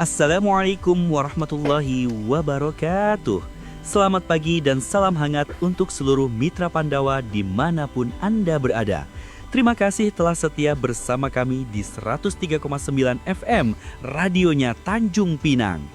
Assalamualaikum warahmatullahi wabarakatuh. Selamat pagi dan salam hangat untuk seluruh mitra Pandawa dimanapun Anda berada. Terima kasih telah setia bersama kami di 103,9 FM radionya Tanjung Pinang.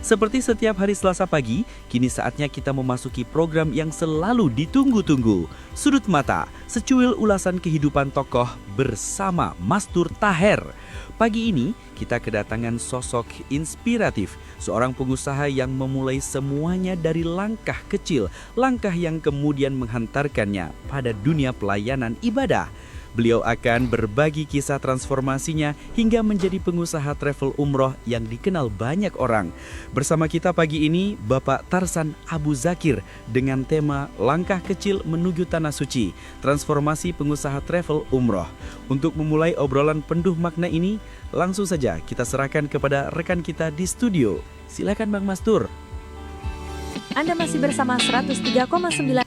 Seperti setiap hari Selasa pagi, kini saatnya kita memasuki program yang selalu ditunggu-tunggu. Sudut Mata, secuil ulasan kehidupan tokoh bersama Mastur Taher. Pagi ini kita kedatangan sosok inspiratif, seorang pengusaha yang memulai semuanya dari langkah kecil, langkah yang kemudian menghantarkannya pada dunia pelayanan ibadah. Beliau akan berbagi kisah transformasinya hingga menjadi pengusaha travel umroh yang dikenal banyak orang. Bersama kita pagi ini Bapak Tarsan Abu Zakir dengan tema Langkah Kecil Menuju Tanah Suci, transformasi pengusaha travel umroh. Untuk memulai obrolan penuh makna ini, langsung saja kita serahkan kepada rekan kita di studio. Silakan Bang Mastur. Anda masih bersama 103,9.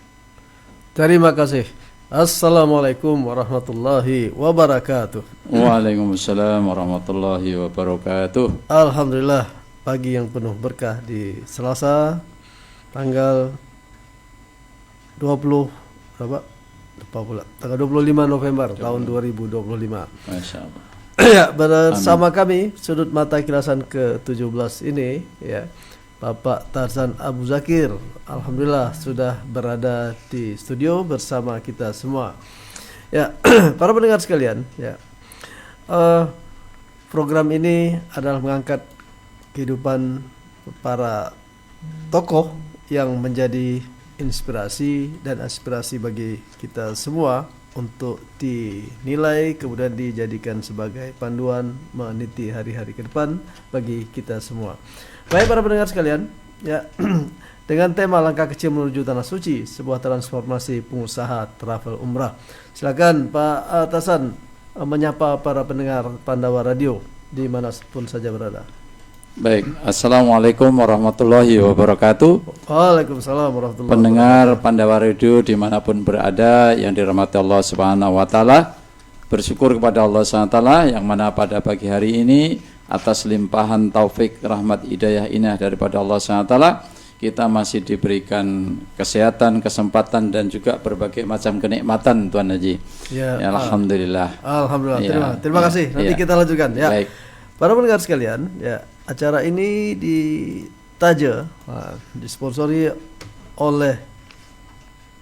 Terima kasih. Assalamualaikum warahmatullahi wabarakatuh. Waalaikumsalam warahmatullahi wabarakatuh. Alhamdulillah, pagi yang penuh berkah di Selasa tanggal 20 berapa? Lupa pula. Tanggal 25 November tahun 2025. Masya Allah. Ya, bersama kami Sudut Mata Kilasan ke-17 ini ya. Bapak Tarsan Abu Zakir, alhamdulillah sudah berada di studio bersama kita semua. Ya, para pendengar sekalian, ya, program ini adalah mengangkat kehidupan para tokoh yang menjadi inspirasi dan aspirasi bagi kita semua untuk dinilai kemudian dijadikan sebagai panduan meniti hari-hari ke depan bagi kita semua. Baik para pendengar sekalian, ya, dengan tema Langkah Kecil Menuju Tanah Suci, sebuah transformasi pengusaha travel umrah. Silakan Pak Tarsan menyapa para pendengar Pandawa Radio dimanapun saja berada. Baik, Assalamualaikum warahmatullahi wabarakatuh. Waalaikumsalam warahmatullahi wabarakatuh. Pendengar Pandawa Radio dimanapun berada yang dirahmati Allah Subhanahu Wa Taala, bersyukur kepada Allah Subhanahu Wa Taala yang mana pada pagi hari ini atas limpahan taufik, rahmat, hidayah, inayah daripada Allah SWT, kita masih diberikan kesehatan, kesempatan dan juga berbagai macam kenikmatan Tuan Haji. Ya, alhamdulillah. Alhamdulillah. Ya, terima kasih. Nanti kita lanjutkan ya. Baik. Para pendengar sekalian, ya, acara ini disponsori oleh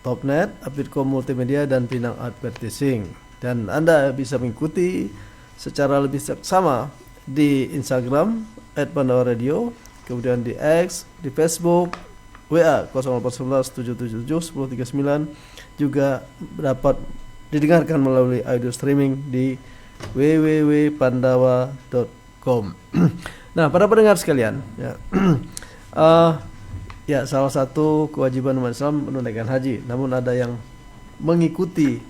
Topnet, Apidcom Multimedia dan Pinang Advertising. Dan Anda bisa mengikuti secara lebih seksama di Instagram @pandawa_radio, kemudian di X, di Facebook, WA 0811 777 1039, juga dapat didengarkan melalui audio streaming di www.pandawa.com. Nah, para pendengar sekalian, ya, ya, salah satu kewajiban umat Islam menunaikan haji, namun ada yang mengikuti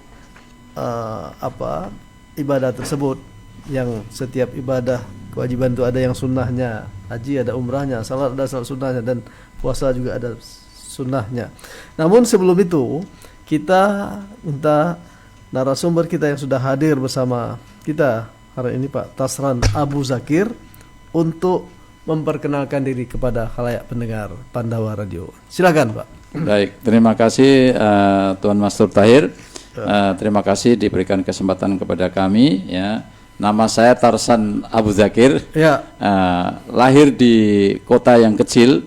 ibadah tersebut, yang setiap ibadah kewajiban itu ada yang sunnahnya, haji ada umrahnya, salat ada salat sunnahnya, dan puasa juga ada sunnahnya. Namun sebelum itu kita minta narasumber kita yang sudah hadir bersama kita hari ini, Pak Tarsan Abu Zakir, untuk memperkenalkan diri kepada khalayak pendengar Pandawa Radio. Silakan Pak. Baik, terima kasih Tuan Mastur Tahir. Terima kasih diberikan kesempatan kepada kami ya. Nama saya Tarsan Abu Zakir, ya. Lahir di kota yang kecil,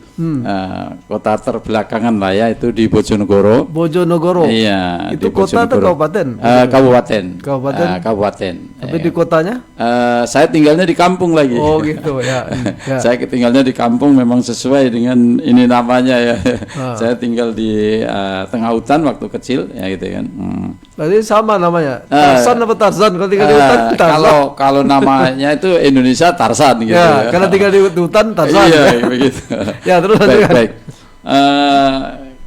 kota terbelakangan lah ya, itu di Bojonegoro. Bojonegoro. Iya. Itu kota atau kabupaten? Kabupaten. Kabupaten. Tapi di kotanya? Saya tinggalnya di kampung lagi. Oh gitu ya. Ya. Saya tinggalnya di kampung memang sesuai dengan ini namanya ya. Saya tinggal di tengah hutan waktu kecil ya gitu kan. Berarti sama namanya. Tarsan apa Tarzan? Kalau tinggal di hutan Tarzan. Kalau namanya itu Indonesia Tarsan gitu. Ya, karena tinggal di hutan Tarzan. Iya, begitu. Ya, terus baik.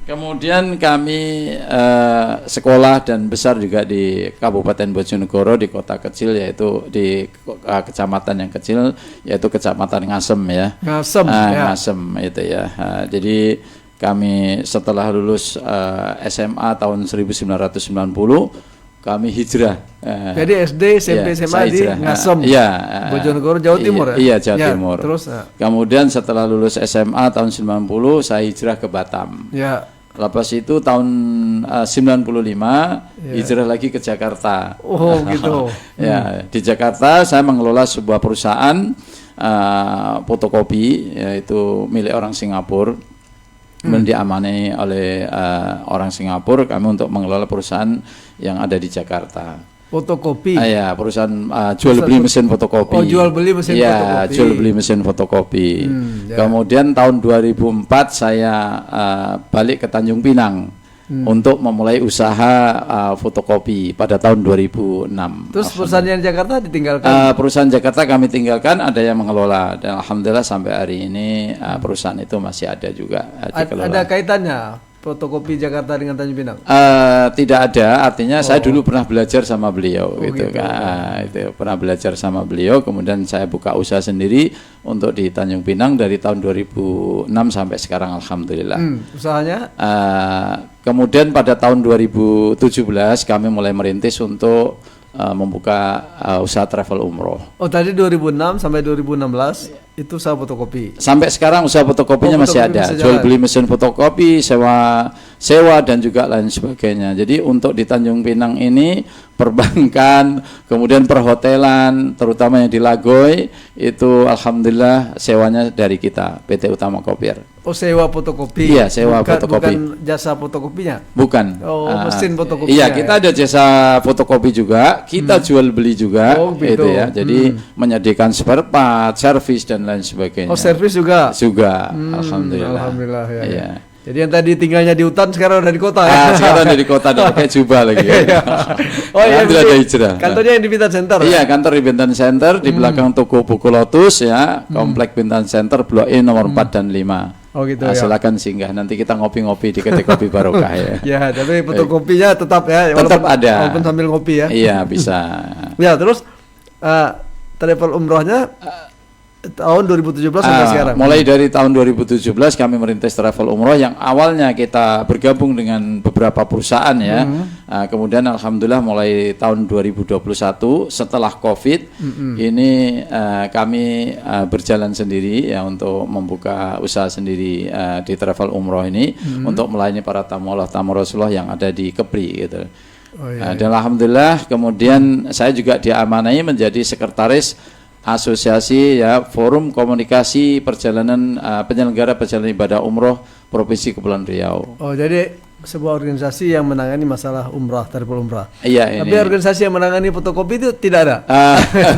Kemudian kami sekolah dan besar juga di Kabupaten Bojonegoro, di kota kecil, yaitu di kecamatan yang kecil, yaitu Kecamatan Ngasem ya. Ngasem, Ngasem itu ya. Jadi kami setelah lulus SMA tahun 1990 kami hijrah. Jadi SD, SMP, SMA saya di hijrah. Ngasem, Iya, Bojonegoro, Jawa Timur ya? Iya, Jawa Ya, Timur. Terus, Kemudian setelah lulus SMA tahun 90, saya hijrah ke Batam. ya. Lepas itu tahun 95 hijrah lagi ke Jakarta. Oh gitu. Ya, di Jakarta saya mengelola sebuah perusahaan fotokopi, yaitu milik orang Singapura. Kemudian diamanai oleh orang Singapura, kami untuk mengelola perusahaan yang ada di Jakarta. Fotokopi. Ya, perusahaan jual beli mesin fotokopi. Oh, jual beli mesin fotokopi. Ya, jual beli mesin fotokopi. Ya. Kemudian tahun 2004 saya balik ke Tanjung Pinang untuk memulai usaha fotokopi pada tahun 2006. Terus perusahaan yang di Jakarta ditinggalkan? Perusahaan Jakarta kami tinggalkan, ada yang mengelola, dan alhamdulillah sampai hari ini perusahaan itu masih ada juga dikelola. Ada kaitannya fotokopi Jakarta dengan Tanjung Pinang? Tidak ada, artinya saya dulu pernah belajar sama beliau, gitu gitu. kan. Itu pernah belajar sama beliau, kemudian saya buka usaha sendiri untuk di Tanjung Pinang dari tahun 2006 sampai sekarang, alhamdulillah. Usahanya? Kemudian pada tahun 2017 kami mulai merintis untuk membuka usaha travel umroh. Oh, tadi 2006 sampai 2016 itu usaha fotokopi. Sampai sekarang usaha fotokopinya masih fotokopi ada, masih jual jalan. beli mesin fotokopi, sewa dan juga lain sebagainya. Jadi untuk di Tanjung Pinang ini perbankan, kemudian perhotelan, terutama yang di Lagoy itu alhamdulillah sewanya dari kita, PT Utama Kopier. Oh, sewa fotokopi. Iya, sewa fotokopi. Bukan jasa fotokopinya. Bukan. Oh, mesin fotokopinya. Iya, kita ada jasa fotokopi juga, kita jual beli juga, Oh, gitu. gitu ya. Jadi menyediakan spare part, servis dan lain sebagainya. Oh, servis juga. Juga, alhamdulillah. Alhamdulillah ya. Iya. Jadi yang tadi tinggalnya di hutan sekarang udah di kota ya. Sekarang dari kota dan pakai jubah lagi. Ya. Oh iya, Alhamdulillah ada hijrah. kantornya yang di Bintan Center. Iya, kantor di Bintan Center di belakang toko Buku Lotus ya, komplek Bintan Center Blok E nomor 4 dan 5. Oh gitu Nah, ya. silakan singgah, nanti kita ngopi-ngopi di kedai kopi Barokah ya. Ya, tapi fotokopinya tetap ya. Tetap ada. Walaupun sambil ngopi ya. Iya, bisa. Ya, terus travel umrohnya tahun 2017 sampai sekarang. Mulai dari tahun 2017 kami merintis travel umroh yang awalnya kita bergabung dengan beberapa perusahaan ya. Kemudian alhamdulillah mulai tahun 2021 setelah Covid ini kami berjalan sendiri ya untuk membuka usaha sendiri di travel umroh ini untuk melayani para tamu Allah tamu Rasulullah yang ada di Kepri gitu. Oh, iya. Dan alhamdulillah kemudian saya juga diamanai menjadi sekretaris asosiasi ya Forum Komunikasi Perjalanan Penyelenggara Perjalanan Ibadah Umroh Provinsi Kepulauan Riau. Oh, jadi sebuah organisasi yang menangani masalah umrah, travel umrah. Iya, Tapi organisasi yang menangani fotokopi itu tidak ada.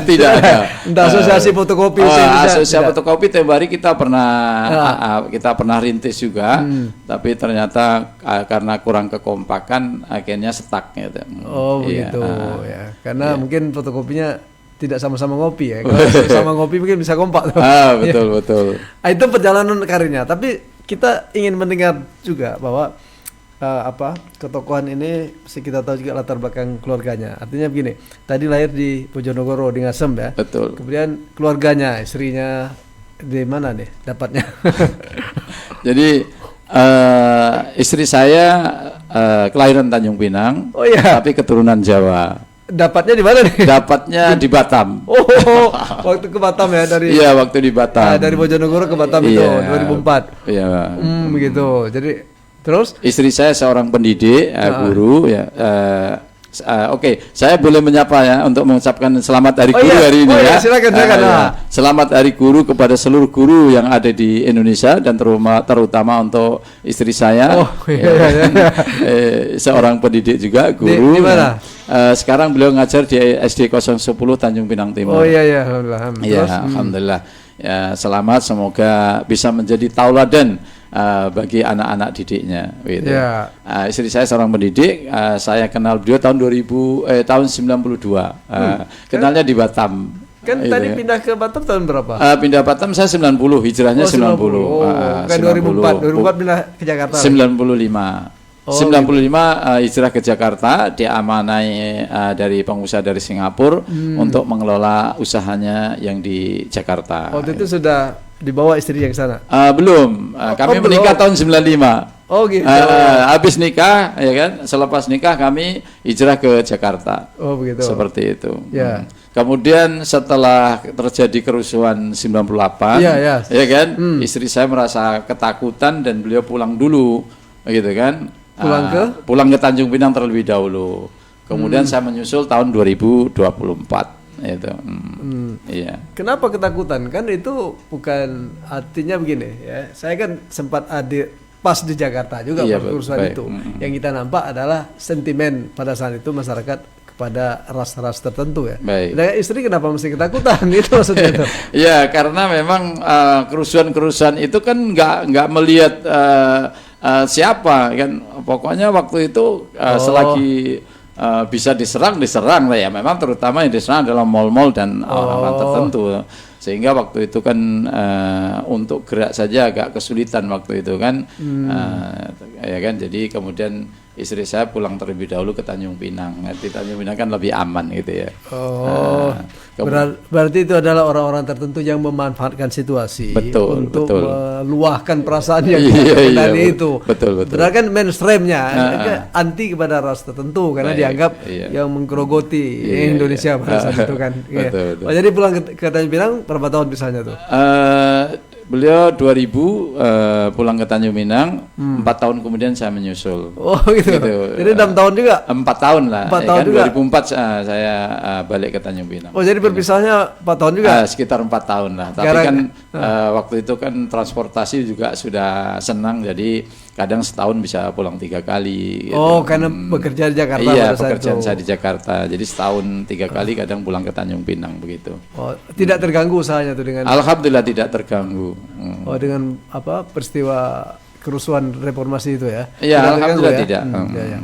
Tidak ada. Entah asosiasi fotokopi asosiasi tidak. fotokopi tempo hari kita pernah rintis juga, tapi ternyata karena kurang kekompakan akhirnya stuck gitu. Oh, Iya, begitu ya. Karena mungkin fotokopinya tidak sama-sama ngopi ya. Kalau sama ngopi mungkin bisa kompak. Betul. Itu perjalanan karirnya. Tapi kita ingin mendengar juga bahwa ketokohan ini mesti kita tahu juga latar belakang keluarganya. Artinya begini, tadi lahir di Bojonegoro di Ngasem ya. Betul. Kemudian keluarganya, istrinya di mana nih dapatnya? Jadi istri saya kelahiran Tanjung Pinang, Oh iya. tapi keturunan Jawa. Dapatnya di mana nih? Dapatnya di Batam. Oh, waktu ke Batam ya dari Iya, waktu di Batam. dari Bojonegoro ke Batam itu Iya. 2004. Iya. Begitu. Jadi terus Istri saya seorang pendidik, guru ya. Oke, saya boleh menyapa ya untuk mengucapkan selamat Hari Oh Guru iya. hari ini Oh iya, ya. silakan. Ya. Selamat Hari Guru kepada seluruh guru yang ada di Indonesia dan terutama untuk istri saya. Oh, iya. Seorang pendidik juga, guru. Di mana? Sekarang beliau ngajar di SD 010 Tanjung Pinang Timur. Oh iya, alhamdulillah. Iya, alhamdulillah. Ya, selamat, semoga bisa menjadi tauladan bagi anak-anak didiknya gitu. Ya. Istri saya seorang pendidik, saya kenal beliau tahun 92. Kenalnya di Batam. Kan Gitu tadi ya. pindah ke Batam tahun berapa? Pindah Batam saya 90, hijrahnya 90. Oh, bukan 2004. 2004 pindah ke Jakarta. 95. Oh, 95 hijrah ke Jakarta, diamanai dari pengusaha dari Singapura untuk mengelola usahanya yang di Jakarta. Waktu itu sudah dibawa istri yang ke sana. Belum, kami belum. menikah tahun 95. Oh gitu. Habis nikah, ya kan? Selepas nikah kami hijrah ke Jakarta. Oh begitu. Seperti itu. Ya. Kemudian setelah terjadi kerusuhan 98, ya kan? Istri saya merasa ketakutan dan beliau pulang dulu, gitu kan? Pulang ke Tanjung Pinang terlebih dahulu. Kemudian saya menyusul tahun 2024. Itu. Iya. Kenapa ketakutan? Kan itu bukan artinya begini ya. Saya kan sempat hadir pas di Jakarta juga pas kerusuhan itu. Yang kita nampak adalah sentimen pada saat itu masyarakat kepada ras-ras tertentu ya. Nah, istri kenapa mesti ketakutan? Itu maksudnya itu. Ya, karena memang kerusuhan-kerusuhan itu kan nggak melihat siapa kan. Pokoknya waktu itu selagi bisa diserang lah ya. Memang terutama yang diserang adalah mal-mal dan orang-orang tertentu. Sehingga waktu itu kan untuk gerak saja agak kesulitan waktu itu kan, ya kan. Jadi kemudian istri saya pulang terlebih dahulu ke Tanjung Pinang. Di Tanjung Pinang kan lebih aman gitu ya. Berarti itu adalah orang-orang tertentu yang memanfaatkan situasi untuk meluahkan perasaan yang itu. Betul. Padahal kan mainstreamnya anti kepada ras tertentu karena dianggap yang menggerogoti Indonesia pada saat itu kan. Betul. Jadi pulang ke Tanjung Pinang berapa tahun misalnya tuh? Beliau 2000 pulang ke Tanjung Pinang, 4 tahun kemudian saya menyusul. Oh gitu. Jadi 6 tahun juga? 4 tahun lah. 4 tahun juga. 2004 saya balik ke Tanjung Pinang. Oh jadi berpisahnya 4 tahun juga? Sekitar 4 tahun lah. Tapi kan waktu itu kan transportasi juga sudah senang, jadi kadang setahun bisa pulang 3 kali. Gitu. Oh karena bekerja di Jakarta? Iya, pekerjaan saya di Jakarta. Jadi setahun 3 kali kadang pulang ke Tanjung Pinang begitu. Oh tidak terganggu usahanya tuh dengan? Alhamdulillah tidak terganggu. Oh dengan apa peristiwa kerusuhan reformasi itu ya? Iya, alhamdulillah tidak. Ya.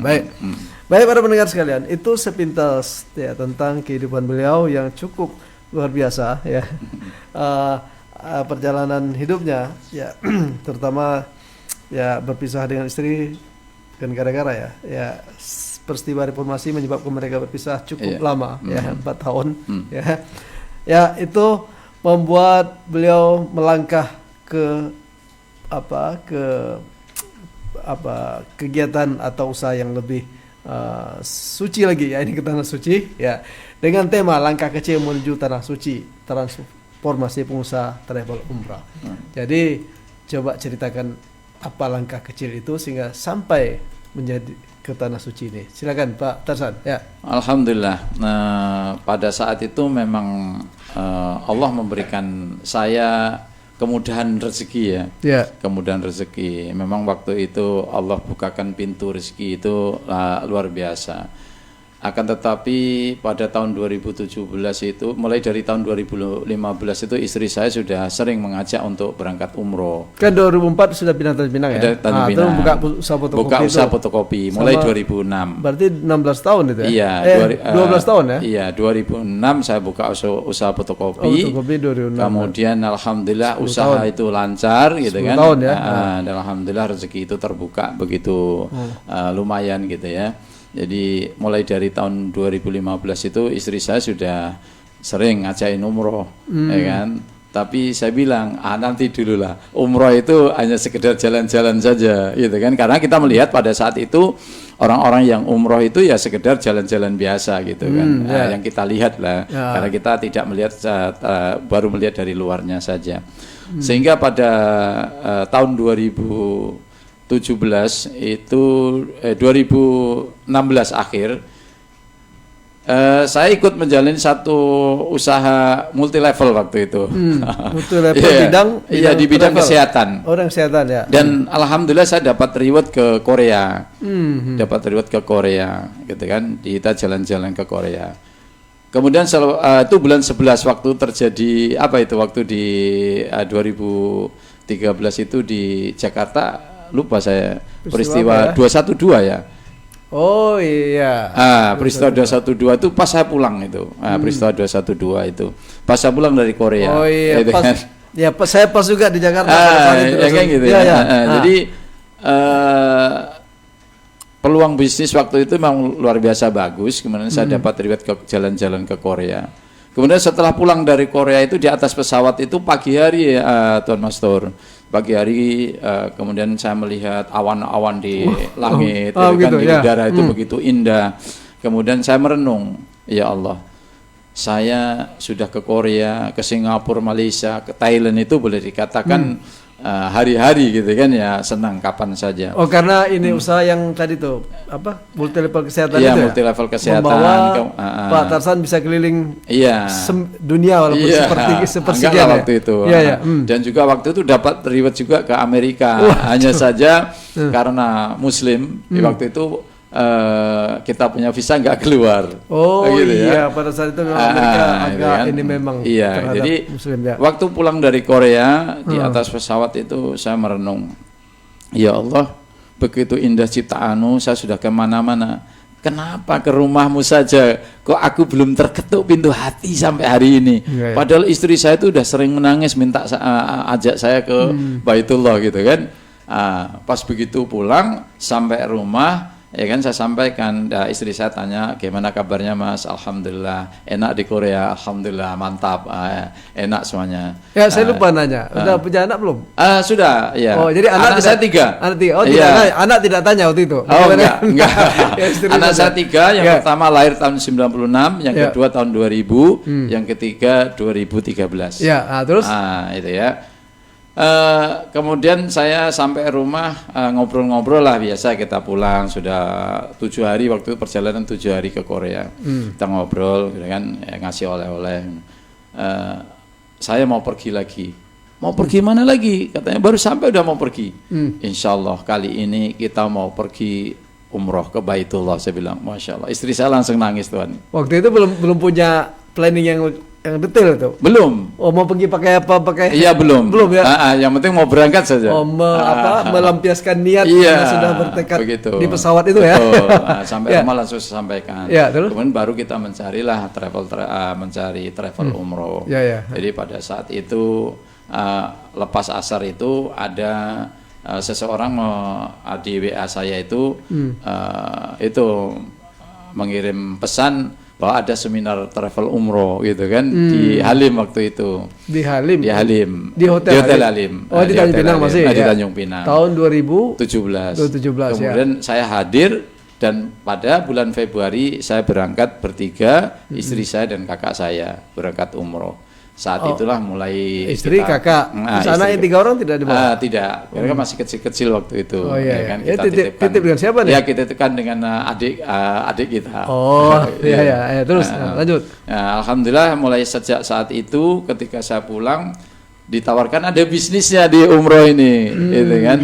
Baik para pendengar sekalian, itu sepintas ya tentang kehidupan beliau yang cukup luar biasa ya. Perjalanan hidupnya ya terutama ya berpisah dengan istri kan gara-gara ya peristiwa reformasi menyebabkan mereka berpisah cukup lama ya 4 tahun ya itu membuat beliau melangkah ke kegiatan atau usaha yang lebih suci lagi ya, ini ke tanah suci ya, dengan tema langkah kecil menuju tanah suci, transformasi pengusaha travel umrah. Jadi coba ceritakan apa langkah kecil itu sehingga sampai menjadi ke tanah suci ini. Silakan Pak Tarsan ya. Alhamdulillah. Nah, pada saat itu memang Allah memberikan saya kemudahan rezeki ya. Kemudahan rezeki. Memang waktu itu Allah bukakan pintu rezeki itu luar biasa. Akan tetapi pada tahun 2017 itu, mulai dari tahun 2015 itu istri saya sudah sering mengajak untuk berangkat umroh. Kan 2004 sudah pindah Tanjung Pinang ya? Pinang. Buka usaha fotokopi. Buka usaha fotokopi mulai 2006. Berarti 16 tahun itu ya? Iya. 12 tahun ya? Iya, 2006 saya buka usaha fotokopi. Fotokopi 2006. Kemudian alhamdulillah usaha itu lancar gitu kan. 10 tahun ya? Dan alhamdulillah rezeki itu terbuka begitu lumayan gitu ya. Jadi mulai dari tahun 2015 itu istri saya sudah sering ngajakin umroh, ya kan. Tapi saya bilang, nanti dulu lah. Umroh itu hanya sekedar jalan-jalan saja, gitu kan. Karena kita melihat pada saat itu orang-orang yang umroh itu ya sekedar jalan-jalan biasa, gitu kan. Yang kita lihat lah, karena kita tidak melihat, baru melihat dari luarnya saja. Sehingga pada tahun 2017 itu 2016 akhir saya ikut menjalani satu usaha multi level waktu itu. Multi level bidang di bidang kesehatan. Orang kesehatan ya. Dan alhamdulillah saya dapat reward ke Korea. Dapat reward ke Korea gitu kan. Kita jalan-jalan ke Korea. Kemudian itu bulan 11 waktu terjadi waktu di 2013 itu di Jakarta, lupa saya peristiwa 212 ya. Oh iya. Peristiwa 212 itu pas saya pulang itu. Peristiwa 212 itu pas saya pulang dari Korea. Oh iya. Gitu pas, kan. Ya pas saya pas juga di Jakarta. Ya kayak gitu ya. Jadi peluang bisnis waktu itu memang luar biasa bagus. Kemudian saya dapat riwayat ke jalan-jalan ke Korea. Kemudian setelah pulang dari Korea itu di atas pesawat itu pagi hari Tuan Mastur, pagi hari kemudian saya melihat awan-awan di langit, oh, itu kan gitu, di ya. udara itu begitu indah. Kemudian saya merenung, ya Allah, saya sudah ke Korea, ke Singapura, Malaysia, ke Thailand, itu boleh dikatakan hari-hari gitu kan ya, senang kapan saja. Oh, karena ini usaha yang tadi tuh apa, multi level kesehatan Iya, itu multi level kesehatan. membawa Pak Tarsan bisa keliling Iya. dunia walaupun seperti Anggaplah sepersekian ya. waktu itu. Iya, iya. Dan juga waktu itu dapat riwayat juga ke Amerika. Hanya saja karena Muslim di waktu itu kita punya visa nggak keluar. Oh gitu iya, pada saat itu memang Amerika agak kan. ini memang iya, terhadap jadi Muslim ya. waktu pulang dari Korea di atas pesawat itu saya merenung, ya Allah, begitu indah ciptaanmu, saya sudah kemana-mana, kenapa ke rumahmu saja kok aku belum terketuk pintu hati sampai hari ini. Iya, iya. Padahal istri saya itu udah sering menangis minta ajak saya ke Baitullah gitu kan. Pas begitu pulang sampai rumah, ya kan, saya sampaikan, istri saya tanya gimana kabarnya Mas, alhamdulillah enak di Korea, alhamdulillah mantap, enak semuanya. Ya, saya lupa nanya, udah punya anak belum? Sudah, ya. Oh, jadi anak saya 3. Anak 3. Oh, Iya. tidak tanya. Anak tidak tanya waktu itu. Oh, enggak. Ya, istri Anak saja. saya 3, yang Ya. pertama lahir tahun 96, yang Ya. kedua tahun 2000, yang ketiga 2013. Ya, terus Itu ya. Kemudian saya sampai rumah, ngobrol-ngobrol lah, biasa kita pulang, sudah 7 hari, waktu itu perjalanan 7 hari ke Korea. Kita ngobrol gitu kan, ngasih oleh-oleh. Saya mau pergi lagi. Mau pergi mana lagi? Katanya baru sampai udah mau pergi. Insya Allah kali ini kita mau pergi umroh ke Baitullah. Saya bilang, Masya Allah. Istri saya langsung nangis, Tuhan. waktu itu belum punya planning yang detail itu. Belum. Oh, mau pergi pakai apa? Pakai Iya, belum. Belum ya. Yang penting mau berangkat saja. Oh, melampiaskan niat Iya, yang sudah bertekad begitu. di pesawat itu ya. Betul. Sampai Ya. rumah langsung saya sampaikan. Ya, terus? Kemudian baru kita mencarilah mencari travel umroh. Ya, ya. Jadi pada saat itu lepas asar itu ada seseorang di WA saya itu mengirim pesan bahwa ada seminar travel umroh gitu kan di Halim waktu itu. Di Halim. Di Halim. Di Hotel Halim. Oh, di Tanjung Hotel Pinang Halim. masih Di ya. Tanjung Pinang. Tahun 2017 2017. ya. Kemudian saya hadir, dan pada bulan Februari saya berangkat bertiga, istri saya dan kakak saya berangkat umroh. Saat itulah mulai Istri, kakak. Terus anak yang 3 orang tidak dibawa? Tidak, mereka masih kecil-kecil waktu itu. Oh, iya, kan, iya. kita Titip dengan siapa nih? Ya, kita titipkan dengan adik kita. Oh, iya. Terus lanjut. Alhamdulillah mulai sejak saat itu ketika saya pulang ditawarkan ada bisnisnya di umroh ini, gitu kan?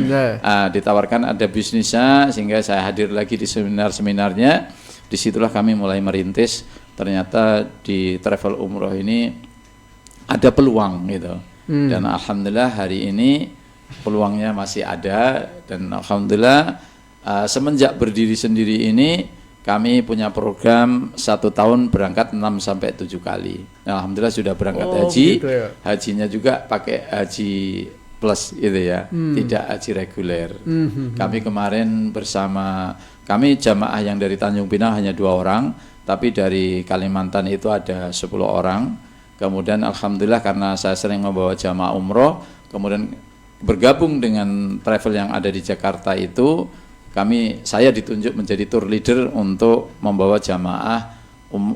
Ditawarkan ada bisnisnya, sehingga saya hadir lagi di seminar-seminarnya. Disitulah kami mulai merintis. Ternyata di travel umroh ini ada peluang gitu. Dan alhamdulillah hari ini peluangnya masih ada, dan alhamdulillah semenjak berdiri sendiri ini kami punya program 1 tahun berangkat 6 sampai 7 kali. Nah, alhamdulillah sudah berangkat haji. Gitu ya. Hajinya juga pakai haji plus gitu ya, tidak haji reguler. Kami kemarin kami jamaah yang dari Tanjung Pinang hanya 2 orang, tapi dari Kalimantan itu ada 10 orang. Kemudian alhamdulillah karena saya sering membawa jamaah umroh, kemudian bergabung dengan travel yang ada di Jakarta itu, saya ditunjuk menjadi tour leader untuk membawa jamaah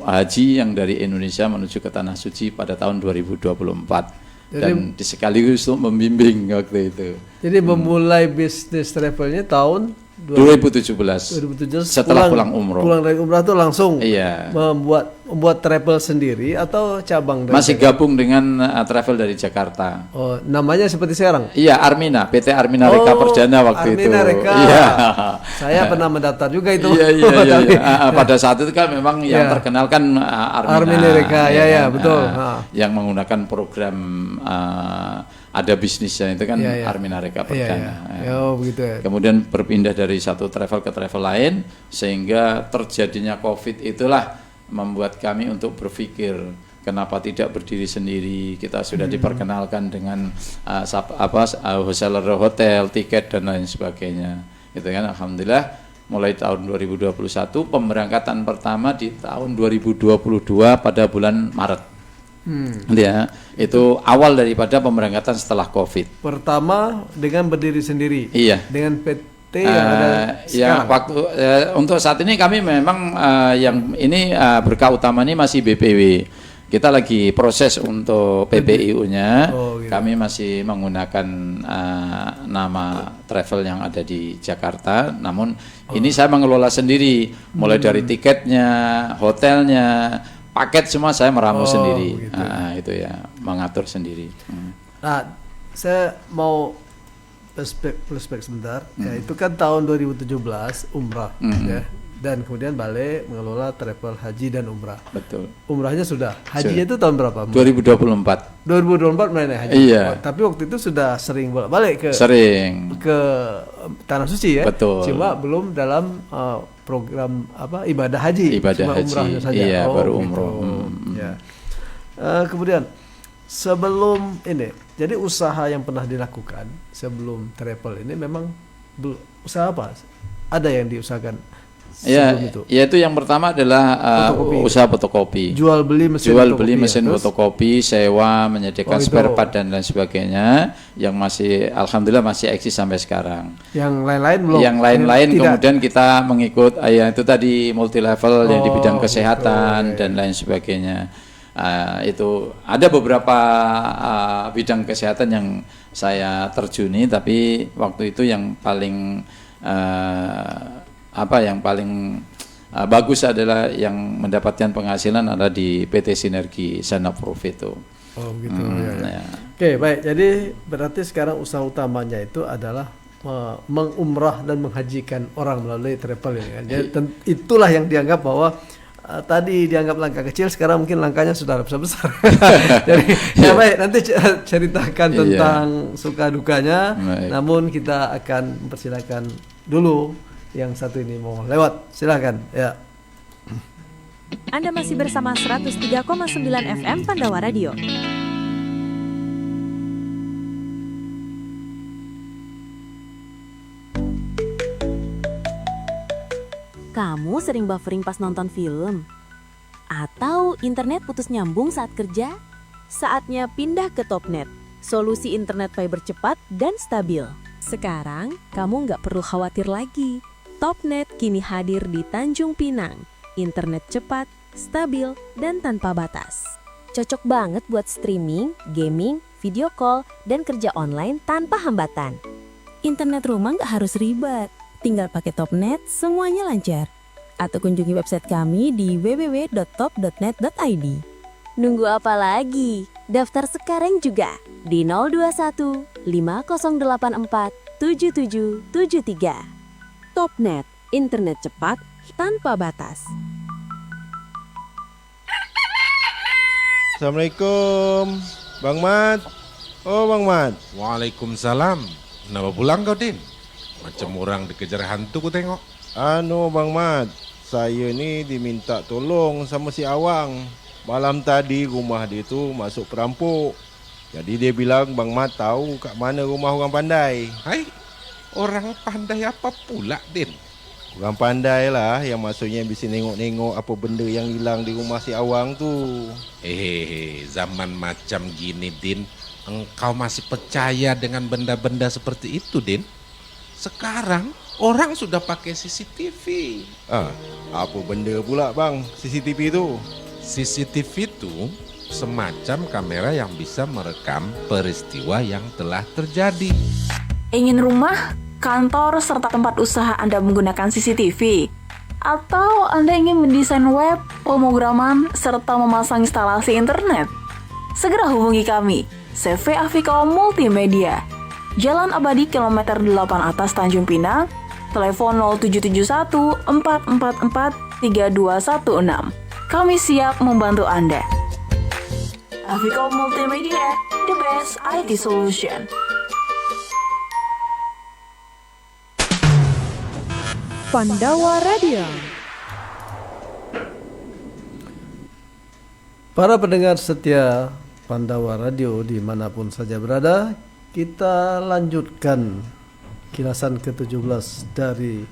haji yang dari Indonesia menuju ke Tanah Suci pada tahun 2024. Dan sekaligus untuk membimbing waktu itu. Jadi memulai bisnis travelnya tahun 2017 setelah pulang umroh. Pulang dari umroh itu langsung Iya. membuat travel sendiri atau cabang dari Masih gabung dengan travel dari Jakarta. Oh, namanya seperti sekarang. Iya, Armina, PT Armina Reka Perdana waktu itu. Armina Reka. Iya. Saya pernah mendaftar juga itu. Iya. Pada saat itu kan memang yang terkenal kan Armina Reka, ya, betul. Yang menggunakan program ada bisnisnya itu kan Armina Reka Perdana. Oh, begitu ya. Kemudian berpindah dari satu travel ke travel lain, sehingga terjadinya COVID itulah membuat kami untuk berpikir kenapa tidak berdiri sendiri. Kita sudah diperkenalkan dengan wholesaler hotel, tiket dan lain sebagainya. Itu kan alhamdulillah mulai tahun 2021 pemberangkatan pertama di tahun 2022 pada bulan Maret. Ya, itu awal daripada pemberangkatan setelah COVID. Pertama dengan berdiri sendiri. Iya. Dengan PT yang ada Ya, sekarang. waktu untuk saat ini kami memang yang ini berkah utama ini masih BPW. Kita lagi proses untuk PPIU-nya. Oh, gitu. Kami masih menggunakan nama travel yang ada di Jakarta. Namun ini saya mengelola sendiri, mulai dari tiketnya, hotelnya, paket semua saya meramu sendiri. begitu. Itu ya, mengatur sendiri. Nah, saya mau flashback sebentar. Ya, itu kan tahun 2017 umrah ya. Dan kemudian balik mengelola travel haji dan umrah. Betul. Umrahnya sudah. Hajinya itu tahun berapa? 2024. 2024 mulai naik haji. Iya. Tapi waktu itu sudah sering bolak-balik Sering. ke tanah suci ya. Betul. Cuma belum dalam program ibadah haji. Ibadah Cuma haji. umrahnya saja. Iya, baru gitu. umroh. Ya. Kemudian sebelum ini, jadi usaha yang pernah dilakukan sebelum travel ini memang usaha apa? Ada yang diusahakan Ya, sebelum itu? yaitu yang pertama adalah Fotokopi. usaha fotokopi. Jual beli mesin Jual fotokopi beli ya? mesin Terus? fotokopi, sewa, menyediakan Oh, itu. spare part dan lain sebagainya, yang masih alhamdulillah masih eksis sampai sekarang. Yang lain-lain belum. Yang lain-lain Tidak. kemudian kita mengikut ya itu tadi multi level yang di bidang Oh, kesehatan gitu, dan lain sebagainya. Itu ada beberapa bidang kesehatan yang saya terjuni, tapi waktu itu yang paling yang paling bagus adalah yang mendapatkan penghasilan adalah di PT Sinergi Sana Profit itu. Oh gitu ya. Ya. Oke, baik. Jadi berarti sekarang usaha utamanya itu adalah mengumrah dan menghajikan orang melalui travel ini kan. Jadi itulah yang dianggap bahwa tadi dianggap langkah kecil, sekarang mungkin langkahnya sudah besar-besar. Jadi ya baik, nanti ceritakan Iya. tentang suka dukanya. Baik. Namun kita akan mempersilakan dulu yang satu ini mau lewat. Silakan. Ya. Anda masih bersama 103,9 FM Pandawa Radio. Kamu sering buffering pas nonton film? Atau internet putus nyambung saat kerja? Saatnya pindah ke Topnet, solusi internet fiber cepat dan stabil. Sekarang, kamu nggak perlu khawatir lagi. Topnet kini hadir di Tanjung Pinang. Internet cepat, stabil, dan tanpa batas. Cocok banget buat streaming, gaming, video call, dan kerja online tanpa hambatan. Internet rumah nggak harus ribet. Tinggal pakai Topnet, semuanya lancar. Atau kunjungi website kami di www.top.net.id. Nunggu apa lagi? Daftar sekarang juga di 021 5084 7773. Topnet, internet cepat tanpa batas. Assalamualaikum, Bang Mat. Oh, Bang Mat. Waalaikumsalam. Kenapa pulang kau, Din? Macam orang dikejar hantu ku tengok. Bang Mat, saya ni diminta tolong sama si Awang. Malam tadi rumah dia tu masuk perampok. Jadi dia bilang Bang Mat tahu kat mana rumah orang pandai. Hai, orang pandai apa pula, Din? Orang pandai lah yang maksudnya bisa nengok-nengok apa benda yang hilang di rumah si Awang tu. Zaman macam gini, Din. Engkau masih percaya dengan benda-benda seperti itu, Din? Sekarang orang sudah pakai CCTV. Apa benda pula bang CCTV tu? CCTV itu semacam kamera yang bisa merekam peristiwa yang telah terjadi. Ingin rumah, kantor, serta tempat usaha Anda menggunakan CCTV? Atau Anda ingin mendesain web, pemrograman, serta memasang instalasi internet? Segera hubungi kami, CV Avikom Multimedia. Jalan Abadi kilometer 8 atas Tanjung Pinang, telepon 0771 444 3216. Kami siap membantu Anda. Avikom Multimedia, the best IT solution. Pandawa Radio. Para pendengar setia Pandawa Radio dimanapun saja berada, kita lanjutkan kilasan ke-17 dari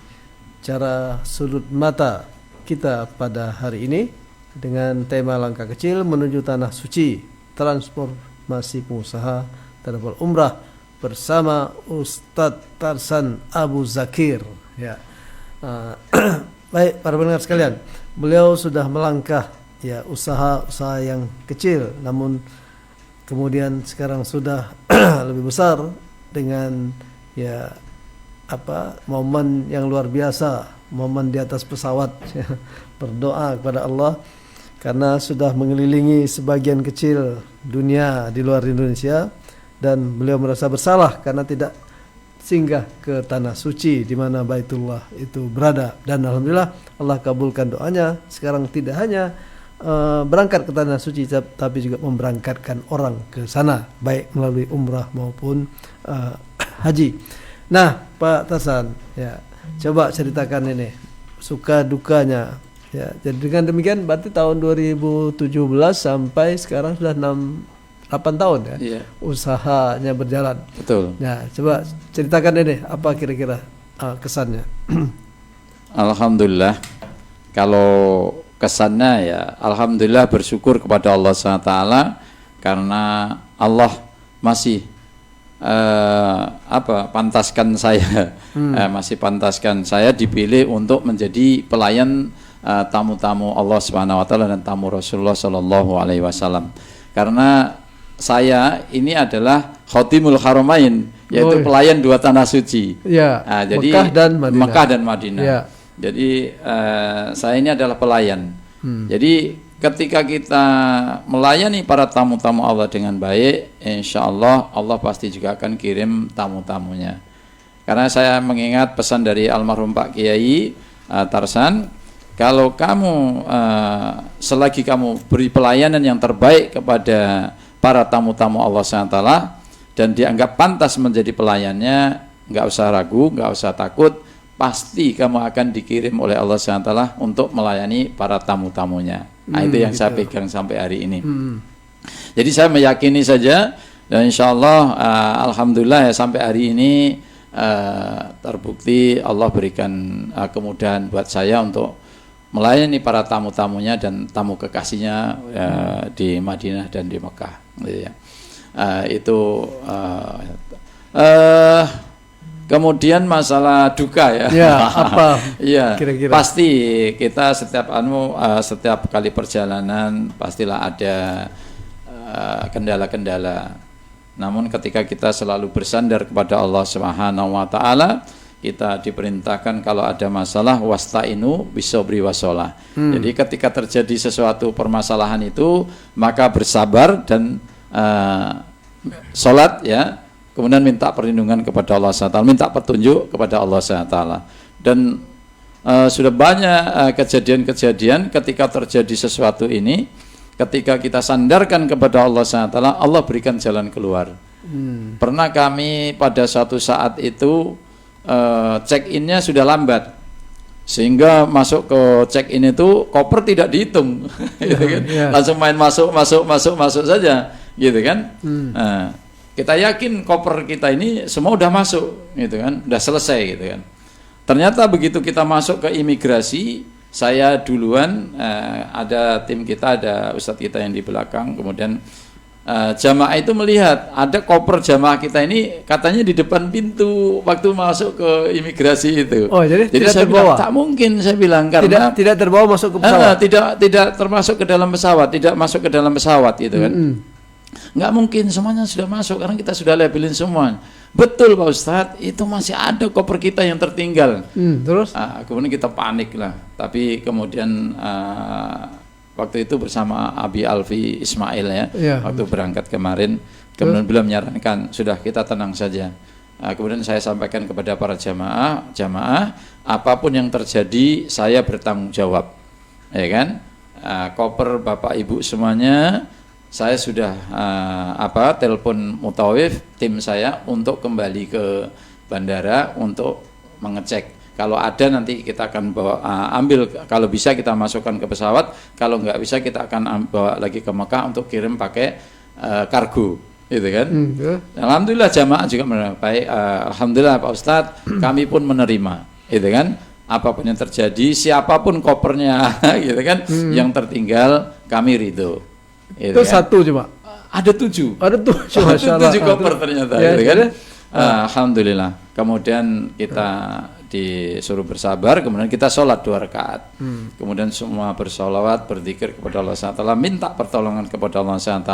cara sudut mata kita pada hari ini. dengan tema langkah kecil menuju tanah suci, transformasi pengusaha terhadap umrah bersama Ustadz Tarsan Abu Zakir. Ya, baik para pendengar sekalian, beliau sudah melangkah ya usaha yang kecil, namun kemudian sekarang sudah lebih besar dengan ya momen yang luar biasa, momen di atas pesawat ya, berdoa kepada Allah karena sudah mengelilingi sebagian kecil dunia di luar Indonesia, dan beliau merasa bersalah karena tidak singgah ke tanah suci di mana Baitullah itu berada, dan alhamdulillah Allah kabulkan doanya. Sekarang tidak hanya berangkat ke tanah suci tapi juga memberangkatkan orang ke sana baik melalui umrah maupun haji. Nah, Pak Tarsan, ya, coba ceritakan ini suka dukanya. Ya, jadi dengan demikian berarti tahun 2017 sampai sekarang sudah 8 tahun ya. Iya. Usahanya berjalan. Betul. Nah, coba ceritakan ini apa kira-kira kesannya. Alhamdulillah, kalau kesannya ya alhamdulillah bersyukur kepada Allah SWT karena Allah masih pantaskan saya masih pantaskan saya dipilih untuk menjadi pelayan tamu-tamu Allah Subhanahu wa taala dan tamu Rasulullah sallallahu alaihi wasallam. Karena saya ini adalah Khotimul Haramain, yaitu pelayan dua tanah suci. Ya, jadi Mekah dan Madinah. Ya. Jadi saya ini adalah pelayan. Jadi ketika kita melayani para tamu-tamu Allah dengan baik, insya Allah Allah pasti juga akan kirim tamu-tamunya. Karena saya mengingat pesan dari almarhum Pak Kiai Tarsan, kalau kamu selagi kamu beri pelayanan yang terbaik kepada para tamu-tamu Allah SWT dan dianggap pantas menjadi pelayannya, nggak usah ragu, nggak usah takut, pasti kamu akan dikirim oleh Allah SWT untuk melayani para tamu-tamunya. Nah, itu yang saya pegang sampai hari ini. Jadi saya meyakini saja, dan insya Allah alhamdulillah ya, sampai hari ini terbukti Allah berikan kemudahan buat saya untuk melayani para tamu-tamunya dan tamu kekasihnya di Madinah dan di Mekah. Gitu ya. Kemudian masalah duka ya. Ya, apa? Iya. Kira-kira. Pasti kita setiap kali perjalanan pastilah ada kendala-kendala. Namun ketika kita selalu bersandar kepada Allah Subhanahu wa taala, kita diperintahkan kalau ada masalah wasta'inu bisobri wasolah. Jadi ketika terjadi sesuatu permasalahan itu, maka bersabar dan salat ya. Kemudian minta perlindungan kepada Allah SWT, minta petunjuk kepada Allah SWT. Dan sudah banyak kejadian-kejadian ketika terjadi sesuatu ini, ketika kita sandarkan kepada Allah SWT, Allah berikan jalan keluar. Pernah kami pada suatu saat itu check-in-nya sudah lambat, sehingga masuk ke check-in itu koper tidak dihitung, gitu kan? Langsung main masuk saja, gitu kan? Kita yakin koper kita ini semua udah masuk, gitu kan, udah selesai, gitu kan. Ternyata begitu kita masuk ke imigrasi, saya duluan, ada tim kita, ada ustadz kita yang di belakang, kemudian jamaah itu melihat ada koper jamaah kita ini katanya di depan pintu waktu masuk ke imigrasi itu. Oh, jadi tidak saya terbawa? bilang, tak mungkin, saya bilang, karena tidak terbawa masuk ke pesawat? Tidak termasuk ke dalam pesawat, tidak masuk ke dalam pesawat, gitu kan. Nggak mungkin, semuanya sudah masuk karena kita sudah labelin semua. Betul Pak Ustadz, itu masih ada koper kita yang tertinggal. Terus? Kemudian kita panik lah. Tapi kemudian waktu itu bersama Abi Alfi Ismail ya, waktu berangkat kemarin, kemudian beliau menyarankan, sudah kita tenang saja. Kemudian saya sampaikan kepada para jamaah, apapun yang terjadi saya bertanggung jawab, ya kan? Koper Bapak Ibu semuanya, saya sudah telepon Mutawif tim saya untuk kembali ke bandara untuk mengecek. Kalau ada nanti kita akan ambil, kalau bisa kita masukkan ke pesawat, kalau nggak bisa kita akan bawa lagi ke Mekah untuk kirim pakai kargo, gitu kan? Alhamdulillah jamaah juga menerima. Baik, alhamdulillah Pak Ustadz, kami pun menerima, gitu kan? apapun yang terjadi, siapapun kopernya gitu kan, yang tertinggal kami ridho. Gitu Itu kan. satu cuma. Ada 7. Ada 7, Masya Allah. 7 koper ternyata Ya, gitu kan. sudah. Alhamdulillah. Kemudian kita disuruh bersabar, kemudian kita sholat 2 rakaat. Kemudian semua bersolawat, berzikir kepada Allah SWT, minta pertolongan kepada Allah SWT.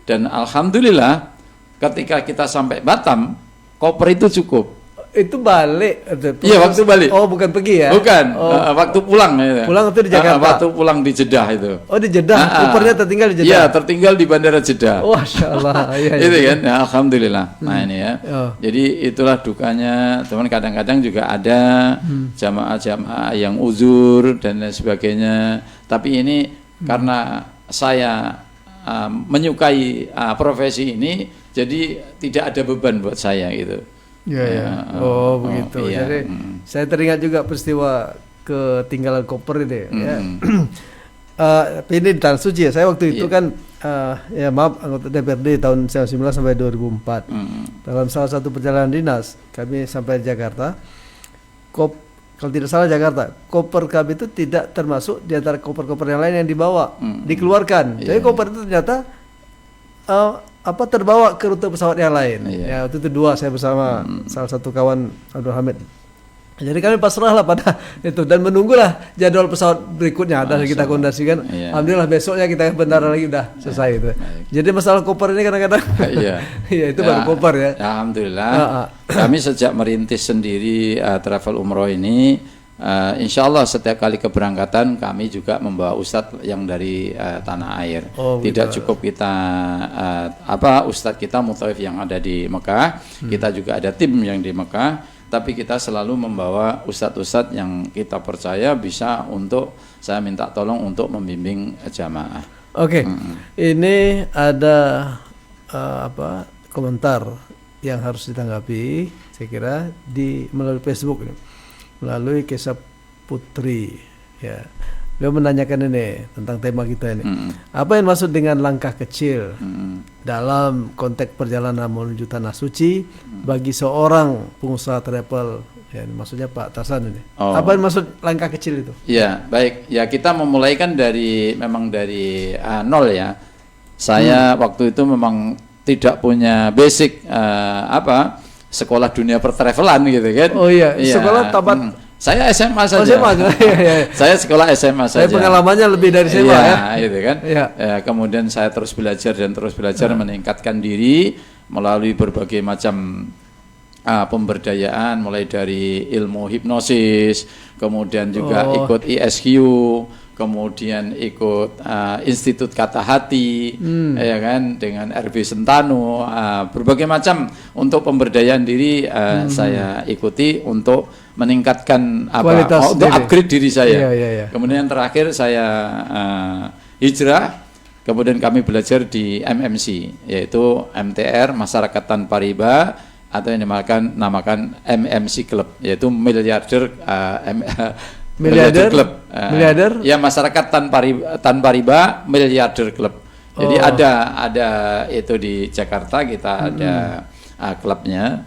Dan alhamdulillah ketika kita sampai Batam, koper itu cukup. Itu balik. Iya, waktu balik. Oh, bukan pergi ya? Bukan, Oh, waktu pulang ya. Pulang itu di Jakarta? Waktu pulang di Jeddah itu. oh di Jeddah. Kopernya tertinggal di Iya, Jeddah. tertinggal di Bandara Jeddah. Oh, Masya Allah. Iya, iya. Itu kan, ya, alhamdulillah. Nah ini ya. Oh. Jadi itulah dukanya. Teman kadang-kadang juga ada jamaah-jamaah yang uzur dan lain sebagainya. Tapi ini karena saya menyukai profesi ini, jadi tidak ada beban buat saya gitu. Ya, Ya, ya. Oh, begitu. iya. Jadi saya teringat juga peristiwa ketinggalan koper itu ya. Ini di Tanah Suci ya. Saya waktu itu kan ya maaf anggota DPRD tahun 1999 sampai 2004. Dalam salah satu perjalanan dinas kami sampai Jakarta. Kalau tidak salah Jakarta, koper kami itu tidak termasuk di antara koper-koper yang lain yang dibawa, dikeluarkan. Jadi koper itu ternyata terbawa ke rute pesawat yang lain. Ya waktu itu 2 saya bersama salah satu kawan Abdul Hamid. Jadi kami pasrah lah pada itu dan menunggulah jadwal pesawat berikutnya ada kita kondasikan. Alhamdulillah besoknya kita bentar lagi udah selesai itu. Jadi masalah koper ini kadang-kadang Iya. ya itu baru koper ya. Alhamdulillah. Kami sejak merintis sendiri travel umroh ini, insya Allah setiap kali keberangkatan kami juga membawa ustadz yang dari tanah air. Tidak cukup kita ustadz kita mutawif yang ada di Mekah, kita juga ada tim yang di Mekah. Tapi kita selalu membawa ustadz-ustadz yang kita percaya bisa untuk saya minta tolong untuk membimbing jamaah. Oke, ini ada komentar yang harus ditanggapi, saya kira melalui Facebook ini, melalui Kisah Putri. Ya, beliau menanyakan ini tentang tema kita ini. Apa yang maksud dengan langkah kecil dalam konteks perjalanan menuju Tanah Suci bagi seorang pengusaha travel? Ya, maksudnya Pak Tarsan ini. Apa yang maksud langkah kecil itu? Ya, baik. Ya kita memulai kan memang dari nol ya. Saya waktu itu memang tidak punya basic sekolah dunia pertravelan gitu kan. Oh iya, sekolah tamat. Saya SMA saja. Saya sekolah SMA saja. Pengalamannya lebih dari SMA ya. Gitu kan. Ya, kemudian saya terus belajar meningkatkan diri melalui berbagai macam pemberdayaan, mulai dari ilmu hipnosis, kemudian juga ikut ISQ, kemudian ikut Institut Kata Hati, ya kan, dengan RB Sentano, berbagai macam untuk pemberdayaan diri saya ikuti untuk meningkatkan untuk upgrade diri saya. Kemudian terakhir saya hijrah, kemudian kami belajar di MMC, yaitu MTR Masyarakat Tanpa Riba, atau yang dinamakan MMC Club, yaitu miliarder Club. Miliarder? Ya, Masyarakat Tanpa Riba Miliarder Club. Jadi ada itu di Jakarta, kita ada klubnya